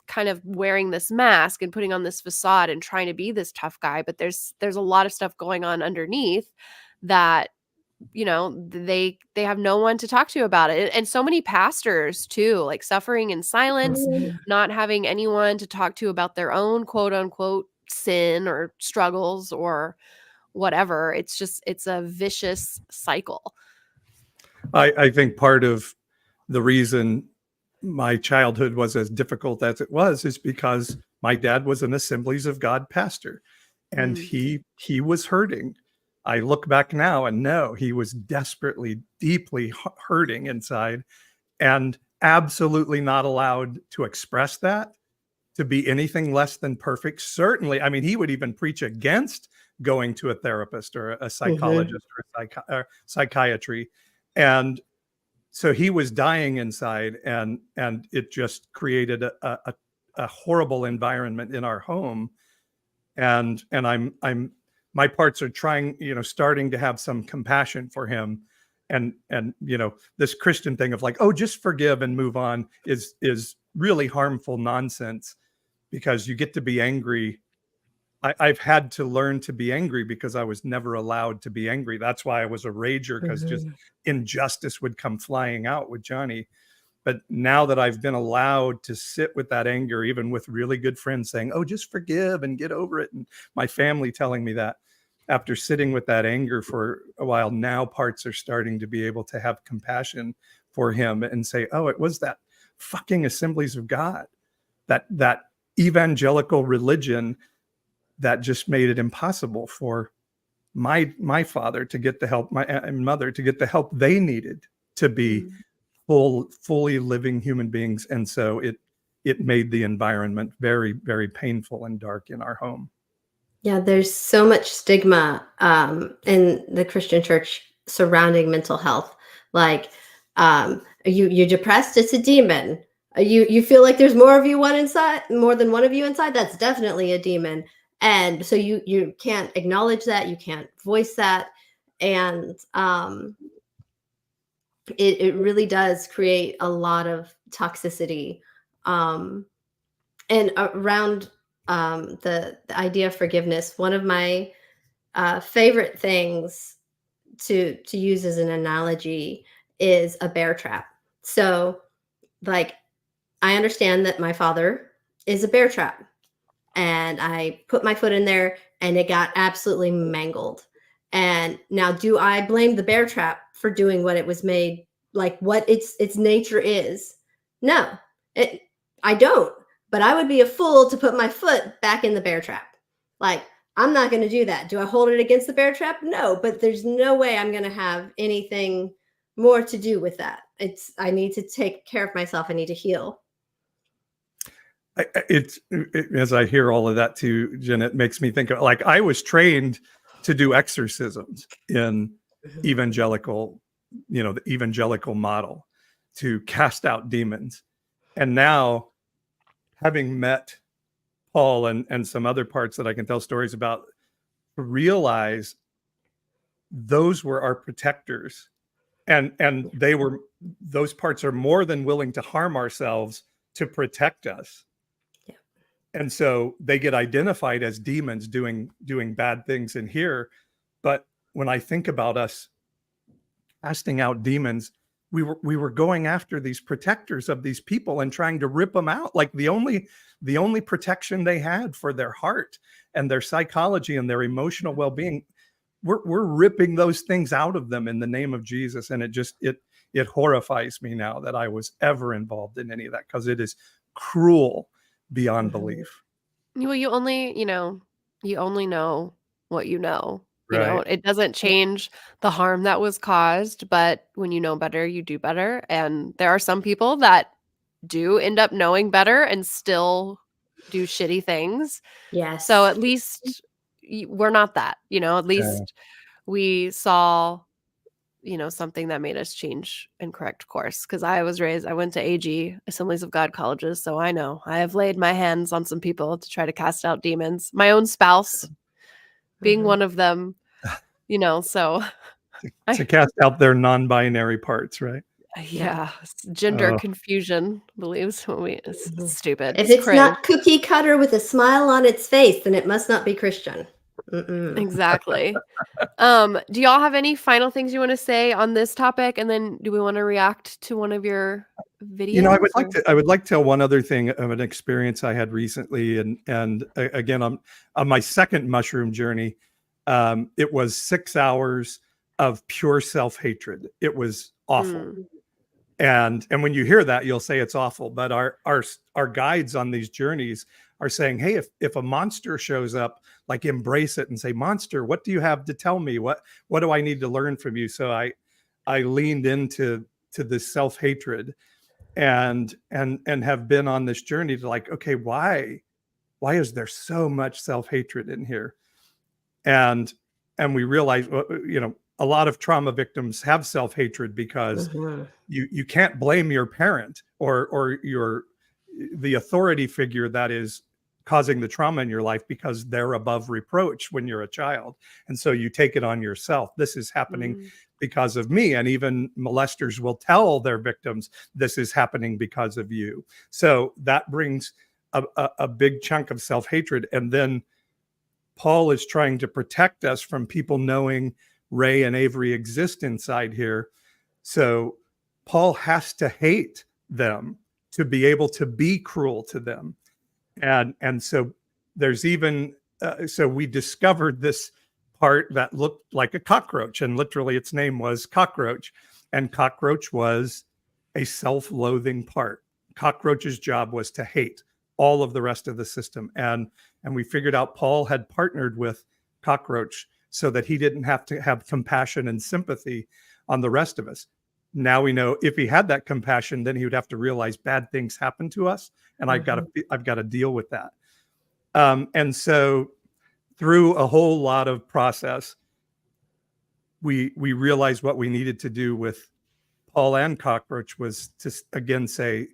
kind of wearing this mask and putting on this facade and trying to be this tough guy. But there's a lot of stuff going on underneath that, they have no one to talk to about it. And so many pastors too, like suffering in silence, not having anyone to talk to about their own quote unquote sin or struggles or whatever. It's a vicious cycle. I think part of the reason my childhood was as difficult as it was is because my dad was an Assemblies of God pastor, and he was hurting. I look back now and know he was desperately, deeply hurting inside and absolutely not allowed to express that. to be anything less than perfect. Certainly, I mean, he would even preach against going to a therapist or a psychologist or psychiatry. And so he was dying inside, and it just created a horrible environment in our home. And I'm my parts are trying, starting to have some compassion for him. And this Christian thing of like, oh, just forgive and move on is really harmful nonsense, because you get to be angry. I've had to learn to be angry because I was never allowed to be angry. That's why I was a rager, because just injustice would come flying out with Johnny. But now that I've been allowed to sit with that anger, even with really good friends saying, oh, just forgive and get over it, and my family telling me that, after sitting with that anger for a while, now parts are starting to be able to have compassion for him and say, oh, it was that fucking Assemblies of God, that evangelical religion that just made it impossible for my father to get the help, my mother to get the help they needed to be fully living human beings. And so it made the environment very, very painful and dark in our home. Yeah, there's so much stigma in the Christian church surrounding mental health. Like, you're depressed, it's a demon. You feel like there's more than one of you inside, that's definitely a demon. And so you can't acknowledge that, you can't voice that. And it really does create a lot of toxicity. And around the idea of forgiveness, one of my favorite things to use as an analogy is a bear trap. So, like, I understand that my father is a bear trap, and I put my foot in there and it got absolutely mangled. And now, do I blame the bear trap for doing what it was made, like what its nature is? No, I don't. But I would be a fool to put my foot back in the bear trap. Like, I'm not going to do that. Do I hold it against the bear trap? No, but there's no way I'm going to have anything more to do with that. I need to take care of myself. I need to heal. As I hear all of that too, Jen, it makes me think of, like, I was trained to do exorcisms in evangelical, the evangelical model, to cast out demons. And now, having met Paul and some other parts that I can tell stories about, realize those were our protectors, and those parts are more than willing to harm ourselves to protect us. Yeah. And so they get identified as demons doing bad things in here. But when I think about us casting out demons, we were going after these protectors of these people and trying to rip them out. Like, the only protection they had for their heart and their psychology and their emotional well-being, we're ripping those things out of them in the name of Jesus. And it horrifies me now that I was ever involved in any of that, because it is cruel beyond belief. Well, you only know what you know. Right. It doesn't change the harm that was caused, but when you know better, you do better. And there are some people that do end up knowing better and still do shitty things. Yes. So at least we're not that, at least we saw, something that made us change and correct course. Because I went to AG, Assemblies of God colleges. So I know I have laid my hands on some people to try to cast out demons. My own spouse being one of them, so. To cast out their non-binary parts, right? Yeah. Gender confusion, believes it's stupid. If it's not cookie cutter with a smile on its face, then it must not be Christian. Exactly. Do y'all have any final things you want to say on this topic? And then do we want to react to one of your videos? I would like to tell one other thing of an experience I had recently. And again, on my second mushroom journey, it was 6 hours of pure self-hatred. It was awful. And when you hear that, you'll say it's awful. But our guides on these journeys are saying, hey, if a monster shows up, like, embrace it and say, monster, what do you have to tell me? What do I need to learn from you? So I leaned into this self-hatred. and have been on this journey to like, okay, why is there so much self-hatred in here? And we realize, a lot of trauma victims have self-hatred because you can't blame your parent or the authority figure that is causing the trauma in your life because they're above reproach when you're a child. And so you take it on yourself. This is happening because of me. And even molesters will tell their victims, this is happening because of you. So that brings a big chunk of self-hatred. And then Paul is trying to protect us from people knowing Ray and Avery exist inside here. So Paul has to hate them to be able to be cruel to them. And so there's even, so we discovered this part that looked like a cockroach, and literally its name was Cockroach. And Cockroach was a self-loathing part. Cockroach's job was to hate all of the rest of the system. And we figured out Paul had partnered with Cockroach so that he didn't have to have compassion and sympathy on the rest of us. Now we know if he had that compassion, then he would have to realize bad things happen to us, and I've got to deal with that. And so through a whole lot of process, we realized what we needed to do with Paul and Cockroach was to again say,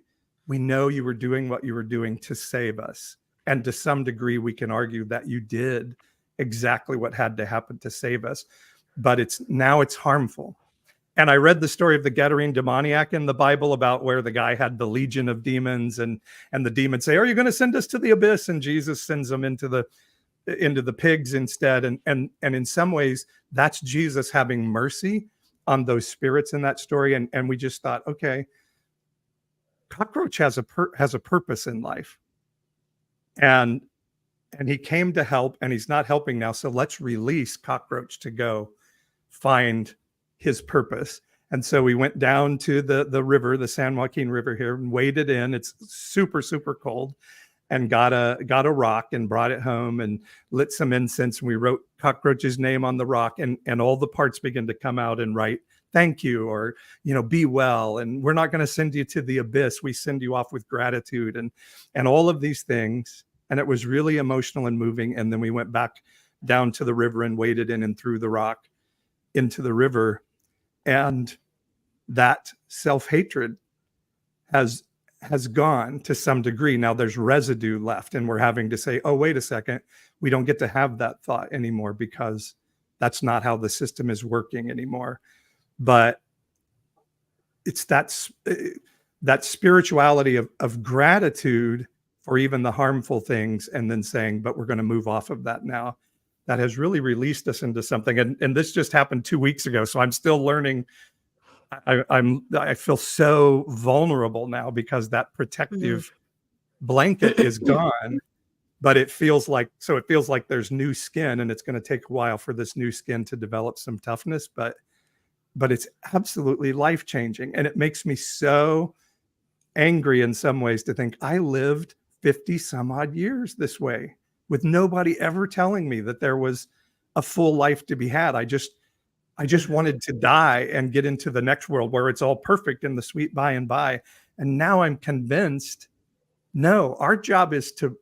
we know you were doing what you were doing to save us. And to some degree, we can argue that you did exactly what had to happen to save us, but it's harmful. And I read the story of the Gadarene demoniac in the Bible about where the guy had the legion of demons, and the demons say, are you going to send us to the abyss? And Jesus sends them into the pigs instead. And in some ways, that's Jesus having mercy on those spirits in that story. And we just thought, okay, Cockroach has a purpose in life. And he came to help, and he's not helping now. So let's release Cockroach to go find his purpose. And so we went down to the river, the San Joaquin River here, and waded in. It's super, super cold, and got a rock and brought it home and lit some incense. And we wrote Cockroach's name on the rock, and all the parts began to come out and write, thank you, or, be well. And we're not going to send you to the abyss. We send you off with gratitude and all of these things. And it was really emotional and moving. And then we went back down to the river and waded in and threw the rock into the river. And that self-hatred has gone to some degree. Now there's residue left, and we're having to say, oh, wait a second, we don't get to have that thought anymore because that's not how the system is working anymore. But it's that spirituality of gratitude for even the harmful things, and then saying, but we're going to move off of that now. That has really released us into something. And this just happened 2 weeks ago. So I'm still learning. I feel so vulnerable now because that protective blanket is gone, but it feels like there's new skin, and it's going to take a while for this new skin to develop some toughness, but it's absolutely life-changing. And it makes me so angry in some ways to think I lived 50 some odd years this way with nobody ever telling me that there was a full life to be had. I just wanted to die and get into the next world where it's all perfect in the sweet by and by. And now I'm convinced, no, our job is to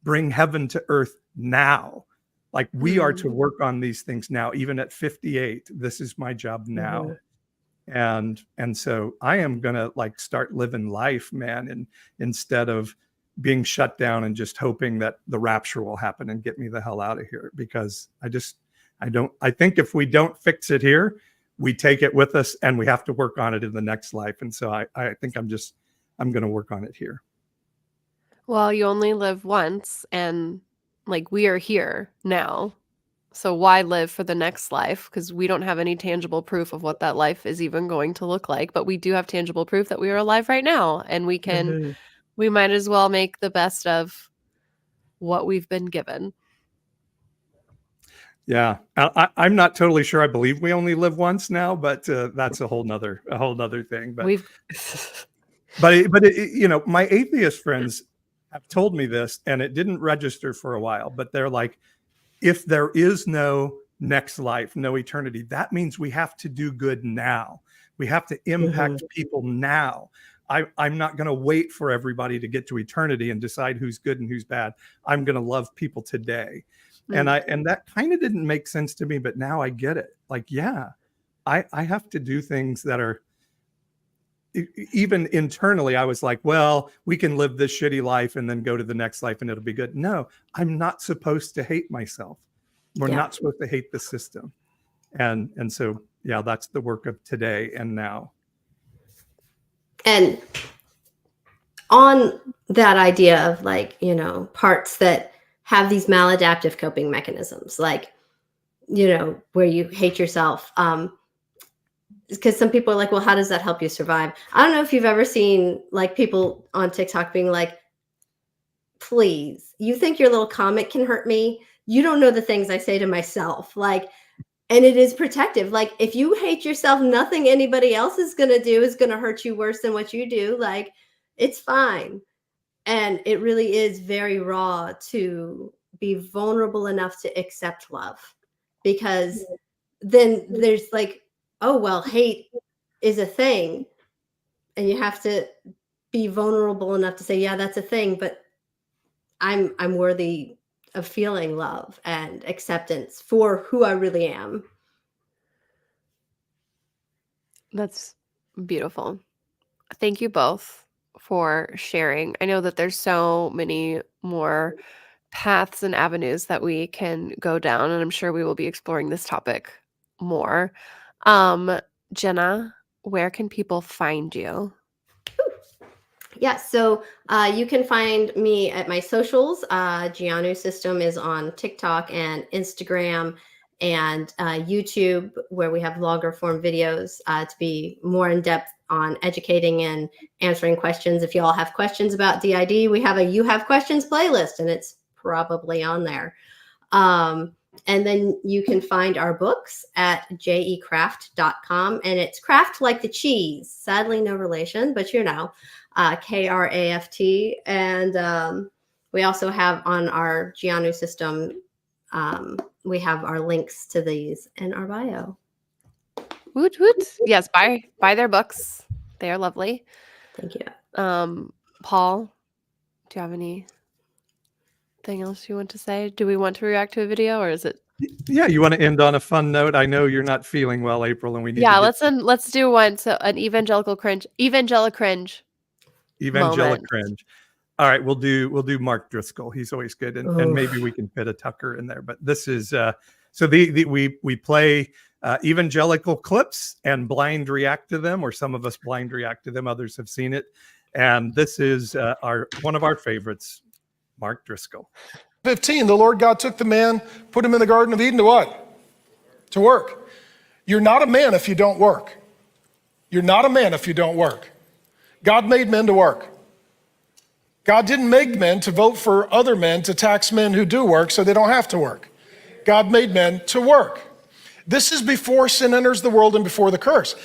bring heaven to earth now. Like we are to work on these things now, even at 58. This is my job now. And so I am going to start living life, man. And instead of being shut down and just hoping that the rapture will happen and get me the hell out of here, because I think if we don't fix it here, we take it with us and we have to work on it in the next life. And so I think I'm going to work on it here. Well, you only live once, and we are here now. So why live for the next life? Because we don't have any tangible proof of what that life is even going to look like, but we do have tangible proof that we are alive right now, and we might as well make the best of what we've been given. Yeah, I'm not totally sure. I believe we only live once now, but that's a whole nother thing. But my atheist friends have told me this, and it didn't register for a while. But they're like, if there is no next life, no eternity. That means we have to do good now. We have to impact people now. I'm not going to wait for everybody to get to eternity and decide who's good and who's bad. I'm going to love people today. And that kind of didn't make sense to me, but now I get it. Like, yeah, I have to do things that are, even internally, I was like, well, we can live this shitty life and then go to the next life and it'll be good. No, I'm not supposed to hate myself. We're not supposed to hate the system. And so, yeah, that's the work of today and now. And on that idea of like, you know, parts that have these maladaptive coping mechanisms, like, you know, where you hate yourself, because some people are like, well, how does that help you survive? I don't know if you've ever seen like people on TikTok being like, please, you think your little comment can hurt me? You don't know the things I say to myself. Like, and it is protective. Like, if you hate yourself, nothing anybody else is going to do is going to hurt you worse than what you do. Like, it's fine. And it really is very raw to be vulnerable enough to accept love, because then there's like, oh, well, hate is a thing. And you have to be vulnerable enough to say, yeah, that's a thing, but I'm worthy of feeling love and acceptance for who I really am. That's beautiful. Thank you both for sharing. I know that there's so many more paths and avenues that we can go down, and I'm sure we will be exploring this topic more. Jenna, where can people find you? Yeah, so you can find me at my socials. Gianu System is on TikTok and Instagram and YouTube, where we have longer form videos to be more in depth on educating and answering questions. If you all have questions about D.I.D, we have a You Have Questions playlist, and it's probably on there. And then you can find our books at jecraft.com, and it's craft like the cheese. Sadly, no relation, but you know. Kraft. And we also have on our Gianu System, we have our links to these in our bio. Woot woot. Yes, buy their books. They are lovely. Thank you. Paul, do you have anything else you want to say? Do we want to react to a video, or is it? Yeah, you want to end on a fun note? I know you're not feeling well, April, and we need let's do one. So an evangelical cringe. Cringe. All right, we'll do Mark Driscoll. He's always good, and maybe we can fit a Tucker in there. But this is so we play evangelical clips and blind react to them, or some of us blind react to them. Others have seen it, and this is one of our favorites, Mark Driscoll. 15, the Lord God took the man, put him in the Garden of Eden to what? To work. You're not a man if you don't work. You're not a man if you don't work. God made men to work. God didn't make men to vote for other men to tax men who do work so they don't have to work. God made men to work. This is before sin enters the world and before the curse.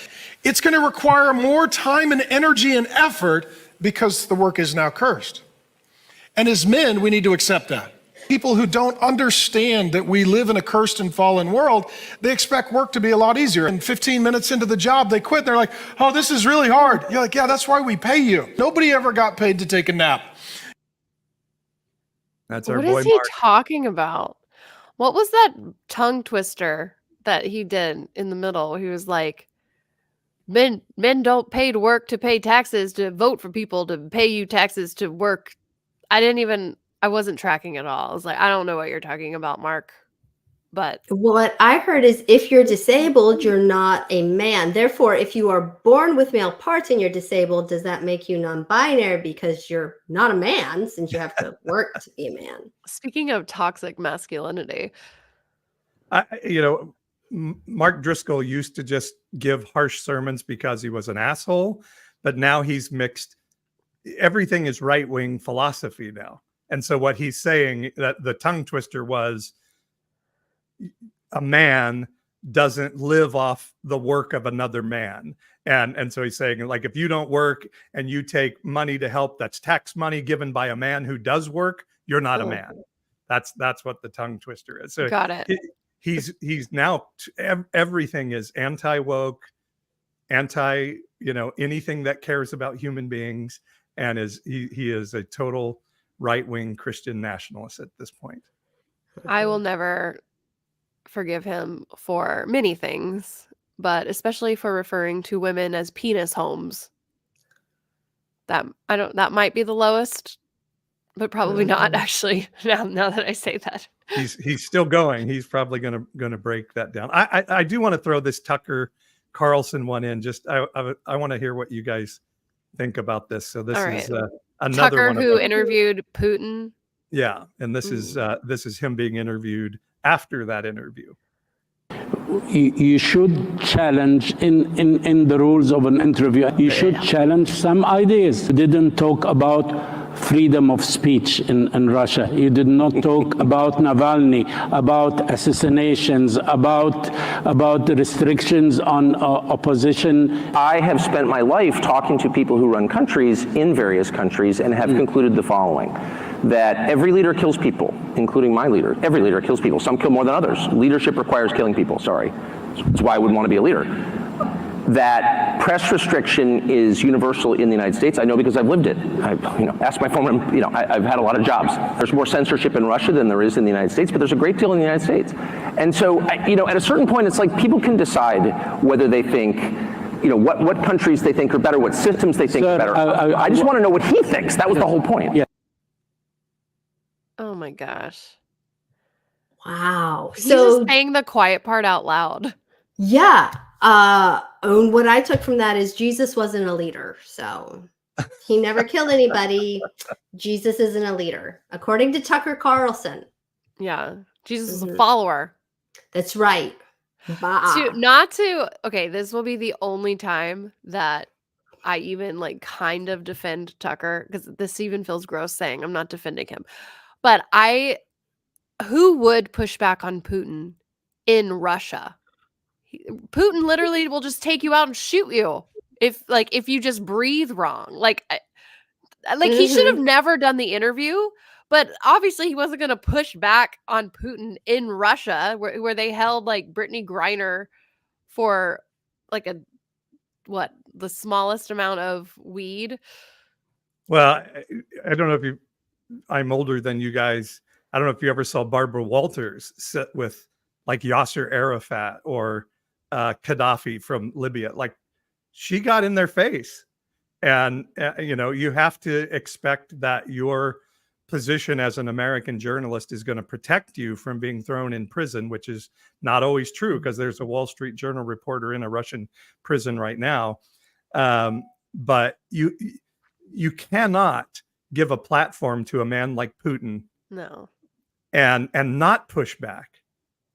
It's going to require more time and energy and effort because the work is now cursed. And as men, we need to accept that. People who don't understand that we live in a cursed and fallen world, they expect work to be a lot easier. And 15 minutes into the job, they quit. They're like, oh, this is really hard. You're like, yeah, that's why we pay you. Nobody ever got paid to take a nap. That's our boy. What is he talking about? What was that tongue twister that he did in the middle? He was like, men don't pay to work to pay taxes, to vote for people to pay you taxes to work. I wasn't tracking at all. I was like, I don't know what you're talking about, Mark. But what I heard is, if you're disabled, you're not a man. Therefore, if you are born with male parts and you're disabled, does that make you non-binary because you're not a man, since you have to work to be a man? Speaking of toxic masculinity, Mark Driscoll used to just give harsh sermons because he was an asshole, but now he's mixed. Everything is right-wing philosophy now. And so what he's saying, that the tongue twister was, a man doesn't live off the work of another man. And so he's saying, like, if you don't work and you take money to help, that's tax money given by a man who does work, you're not a man. That's what the tongue twister is. So got it. he's now everything is anti-woke, anti, anything that cares about human beings, and he is a total right-wing Christian nationalist at this point. I will never forgive him for many things, but especially for referring to women as penis homes. That might be the lowest, but probably not actually. Now that I say that. He's still going. He's probably gonna break that down. I do want to throw this Tucker Carlson one in. Just I want to hear what you guys think about this. So this is another Tucker one who interviewed Putin. Yeah, and this is him being interviewed after that interview. You should challenge in the rules of an interview. You should challenge some ideas. You didn't talk about freedom of speech in Russia. You did not talk about Navalny, about assassinations, about the restrictions on opposition. I have spent my life talking to people who run countries in various countries and have concluded the following: that every leader kills people, including my leader. Every leader kills people. Some kill more than others. Leadership requires killing people, sorry. That's why I wouldn't want to be a leader. That press restriction is universal in the United States. I know because I've lived it. Ask my former, I've had a lot of jobs. There's more censorship in Russia than there is in the United States, but there's a great deal in the United States. And so, at a certain point, it's like people can decide whether they think, what countries they think are better, what systems they think are better. I just want to know what he thinks. That was the whole point. Yeah. Oh my gosh. Wow. He's just saying the quiet part out loud. Yeah. And what I took from that is Jesus wasn't a leader. So he never killed anybody. Jesus isn't a leader, according to Tucker Carlson. Yeah. Jesus is a follower. That's right. Okay, this will be the only time that I even kind of defend Tucker, because this even feels gross saying I'm not defending him. But who would push back on Putin in Russia? Putin literally will just take you out and shoot you if you just breathe wrong. He should have never done the interview, but obviously he wasn't going to push back on Putin in Russia, where they held Brittany Griner for the smallest amount of weed. Well, I don't know if I'm older than you guys. I don't know if you ever saw Barbara Walters sit with Yasser Arafat or Gaddafi from Libya. She got in their face, and you have to expect that your position as an American journalist is going to protect you from being thrown in prison, which is not always true, because there's a Wall Street Journal reporter in a Russian prison right now. But you cannot give a platform to a man like Putin, no, and not push back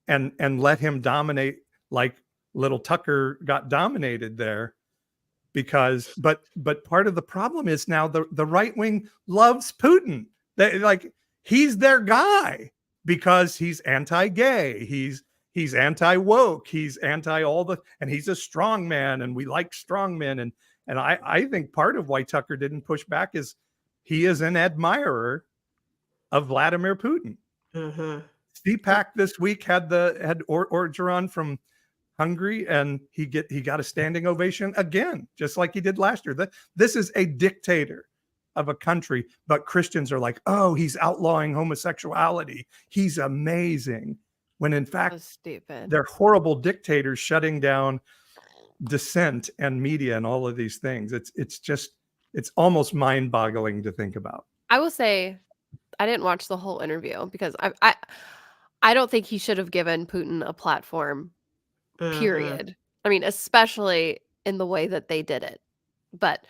and let him dominate like little Tucker got dominated there. Because but part of the problem is now the right wing loves Putin. He's their guy because he's anti-gay, he's anti-woke, he's anti and he's a strong man, and we like strong men. And I think part of why Tucker didn't push back is he is an admirer of Vladimir Putin. Mm-hmm. CPAC this week had Orgeron from Hungary, and he got a standing ovation again, just like he did last year. This is a dictator of a country, but Christians are like, oh, he's outlawing homosexuality, he's amazing, when in fact they're horrible dictators shutting down dissent and media and all of these things. It's almost mind-boggling to think about. I will say, I didn't watch the whole interview because I don't think he should have given Putin a platform, period. I mean, especially in the way that they did it. But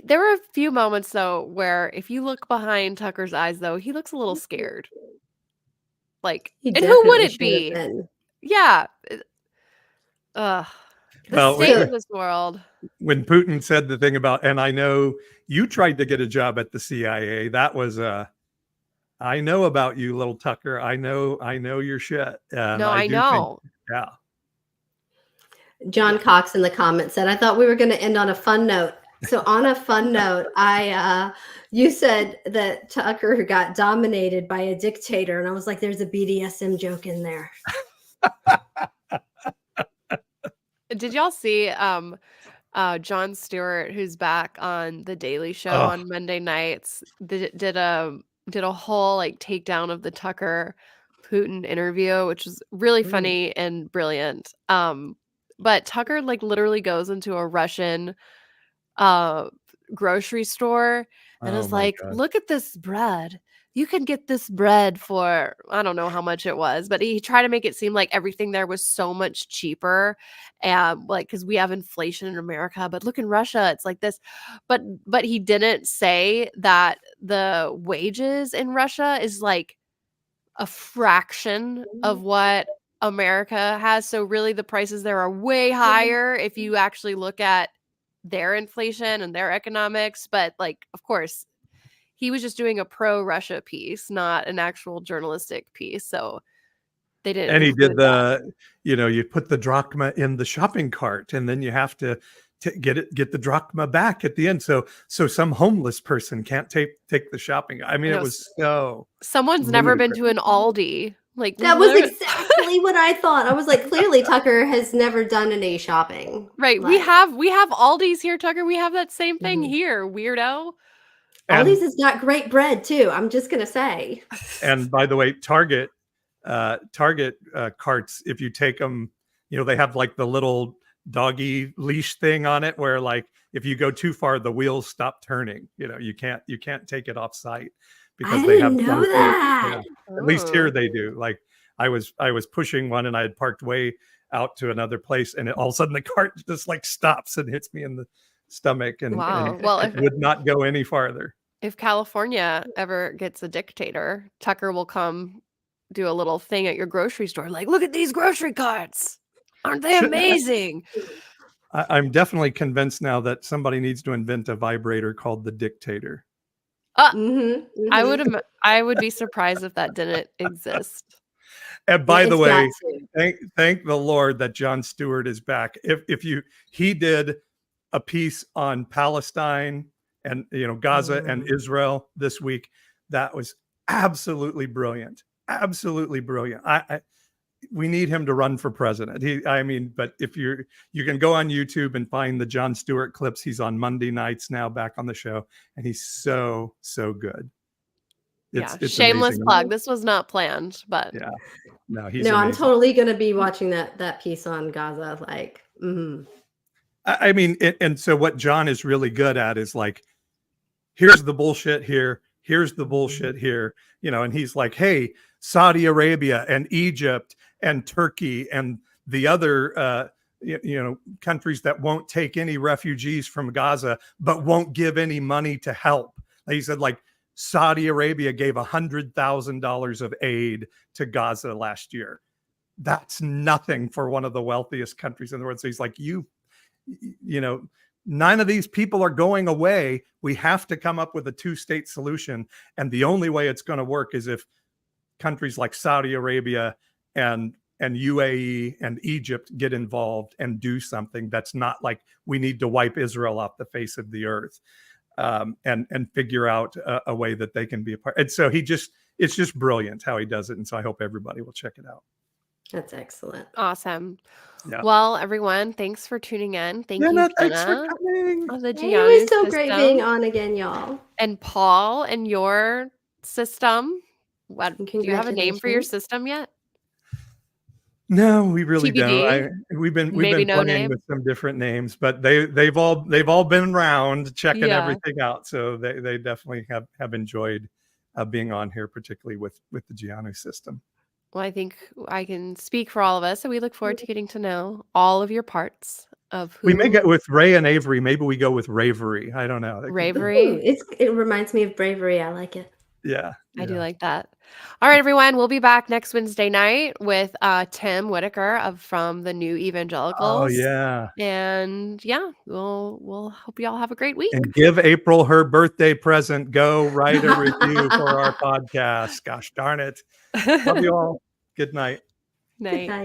there were a few moments, though, where if you look behind Tucker's eyes, though, he looks a little scared. And who would it be? Yeah. Well, state of this world. When Putin said the thing about, and I know you tried to get a job at the CIA, that was I know about you, little Tucker. I know your shit. No, I know. Yeah. John Cox in the comments said, I thought we were going to end on a fun note. So on a fun note, you said that Tucker got dominated by a dictator, and I was like, there's a BDSM joke in there. Did y'all see Jon Stewart, who's back on The Daily Show Oh. on Monday nights, did a whole like takedown of the Tucker Putin interview, which was really funny and brilliant. But Tucker like literally goes into a Russian grocery store and Oh is my like, God. look at this bread. You can get this bread for, I don't know how much it was, but he tried to make it seem like everything there was so much cheaper. And like, because we have inflation in America, but look in Russia, it's like this. But he didn't say that the wages in Russia is like a fraction of what America has. So really the prices there are way higher if you actually look at their inflation and their economics. But like, of course, he was just doing a pro-Russia piece, not an actual journalistic piece. So they didn't. And he did include that. you put the drachma in the shopping cart, and then you have to get the drachma back at the end. So some homeless person can't take the shopping. I mean, I it know. was so. Someone's never been ludicrous. to an Aldi. Like That was literally- exactly what I thought. I was like, clearly Tucker has never done any shopping. right. Like, We have Aldi's here, Tucker. We have that same thing here, weirdo. And- Aldi's has got great bread too. I'm just gonna say. And by the way, Target carts, if you take them, they have like the little doggy leash thing on it where like if you go too far, the wheels stop turning. You can't take it off site because I they have didn't know something- that. At least here Oh. they do. Like I was pushing one and I had parked way out to another place, and all of a sudden the cart just like stops and hits me in the stomach, and, Wow. and Well, it would not go any farther. If California ever gets a dictator, Tucker will come do a little thing at your grocery store. Like, look at these grocery carts. Aren't they Should- amazing? I'm definitely convinced now that somebody needs to invent a vibrator called the dictator. Mhm, mhm. I would be surprised if that didn't exist. And by the It's way, got to. thank the Lord that Jon Stewart is back. He did a piece on Palestine and Gaza and Israel this week, that was absolutely brilliant. Absolutely brilliant. We need him to run for president. But if you can go on YouTube and find the Jon Stewart clips. He's on Monday nights now, back on the show, and he's so good. It's Shameless amazing. plug. This was not planned, but Yeah. No, he's No, I'm amazing. totally gonna be watching that piece on Gaza. Like, And so what John is really good at is like, here's the bullshit here, here's the bullshit here, and he's like, hey, Saudi Arabia and Egypt and Turkey and the other countries that won't take any refugees from Gaza but won't give any money to help. He said, like, Saudi Arabia gave $100,000 of aid to Gaza last year. That's nothing for one of the wealthiest countries in the world. So he's like, none of these people are going away. We have to come up with a two-state solution. And the only way it's going to work is if countries like Saudi Arabia and UAE and Egypt get involved and do something that's not like we need to wipe Israel off the face of the earth, and figure out a way that they can be a part. And so it's just brilliant how he does it. And so I hope everybody will check it out. that's excellent. awesome. Yeah. Well, everyone, thanks for tuning in. Thank Jenna, you, thanks for Jenna, coming. of the It Gianni was so great system, being on again, y'all. and Paul and your system. What, And do you have a name for your congratulations. system yet? No, we really TBD? don't. We've been Maybe no playing name? with some different names, but they've all been around checking Yeah. everything out. So they definitely have enjoyed being on here, particularly with the Gianni system. Well, I think I can speak for all of us, so we look forward to getting to know all of your parts of who We may get with Ray and Avery. Maybe we go with Ravery. I don't know. That could be- Ravery. Ooh, it reminds me of bravery. I like it. Yeah. I do yeah. like that. All right, everyone. We'll be back next Wednesday night with Tim Whitaker from the New Evangelicals. Oh yeah. And yeah, we'll hope you all have a great week. And give April her birthday present. Go write a review for our podcast. Gosh darn it. Love you all. Good night. Night. Good night.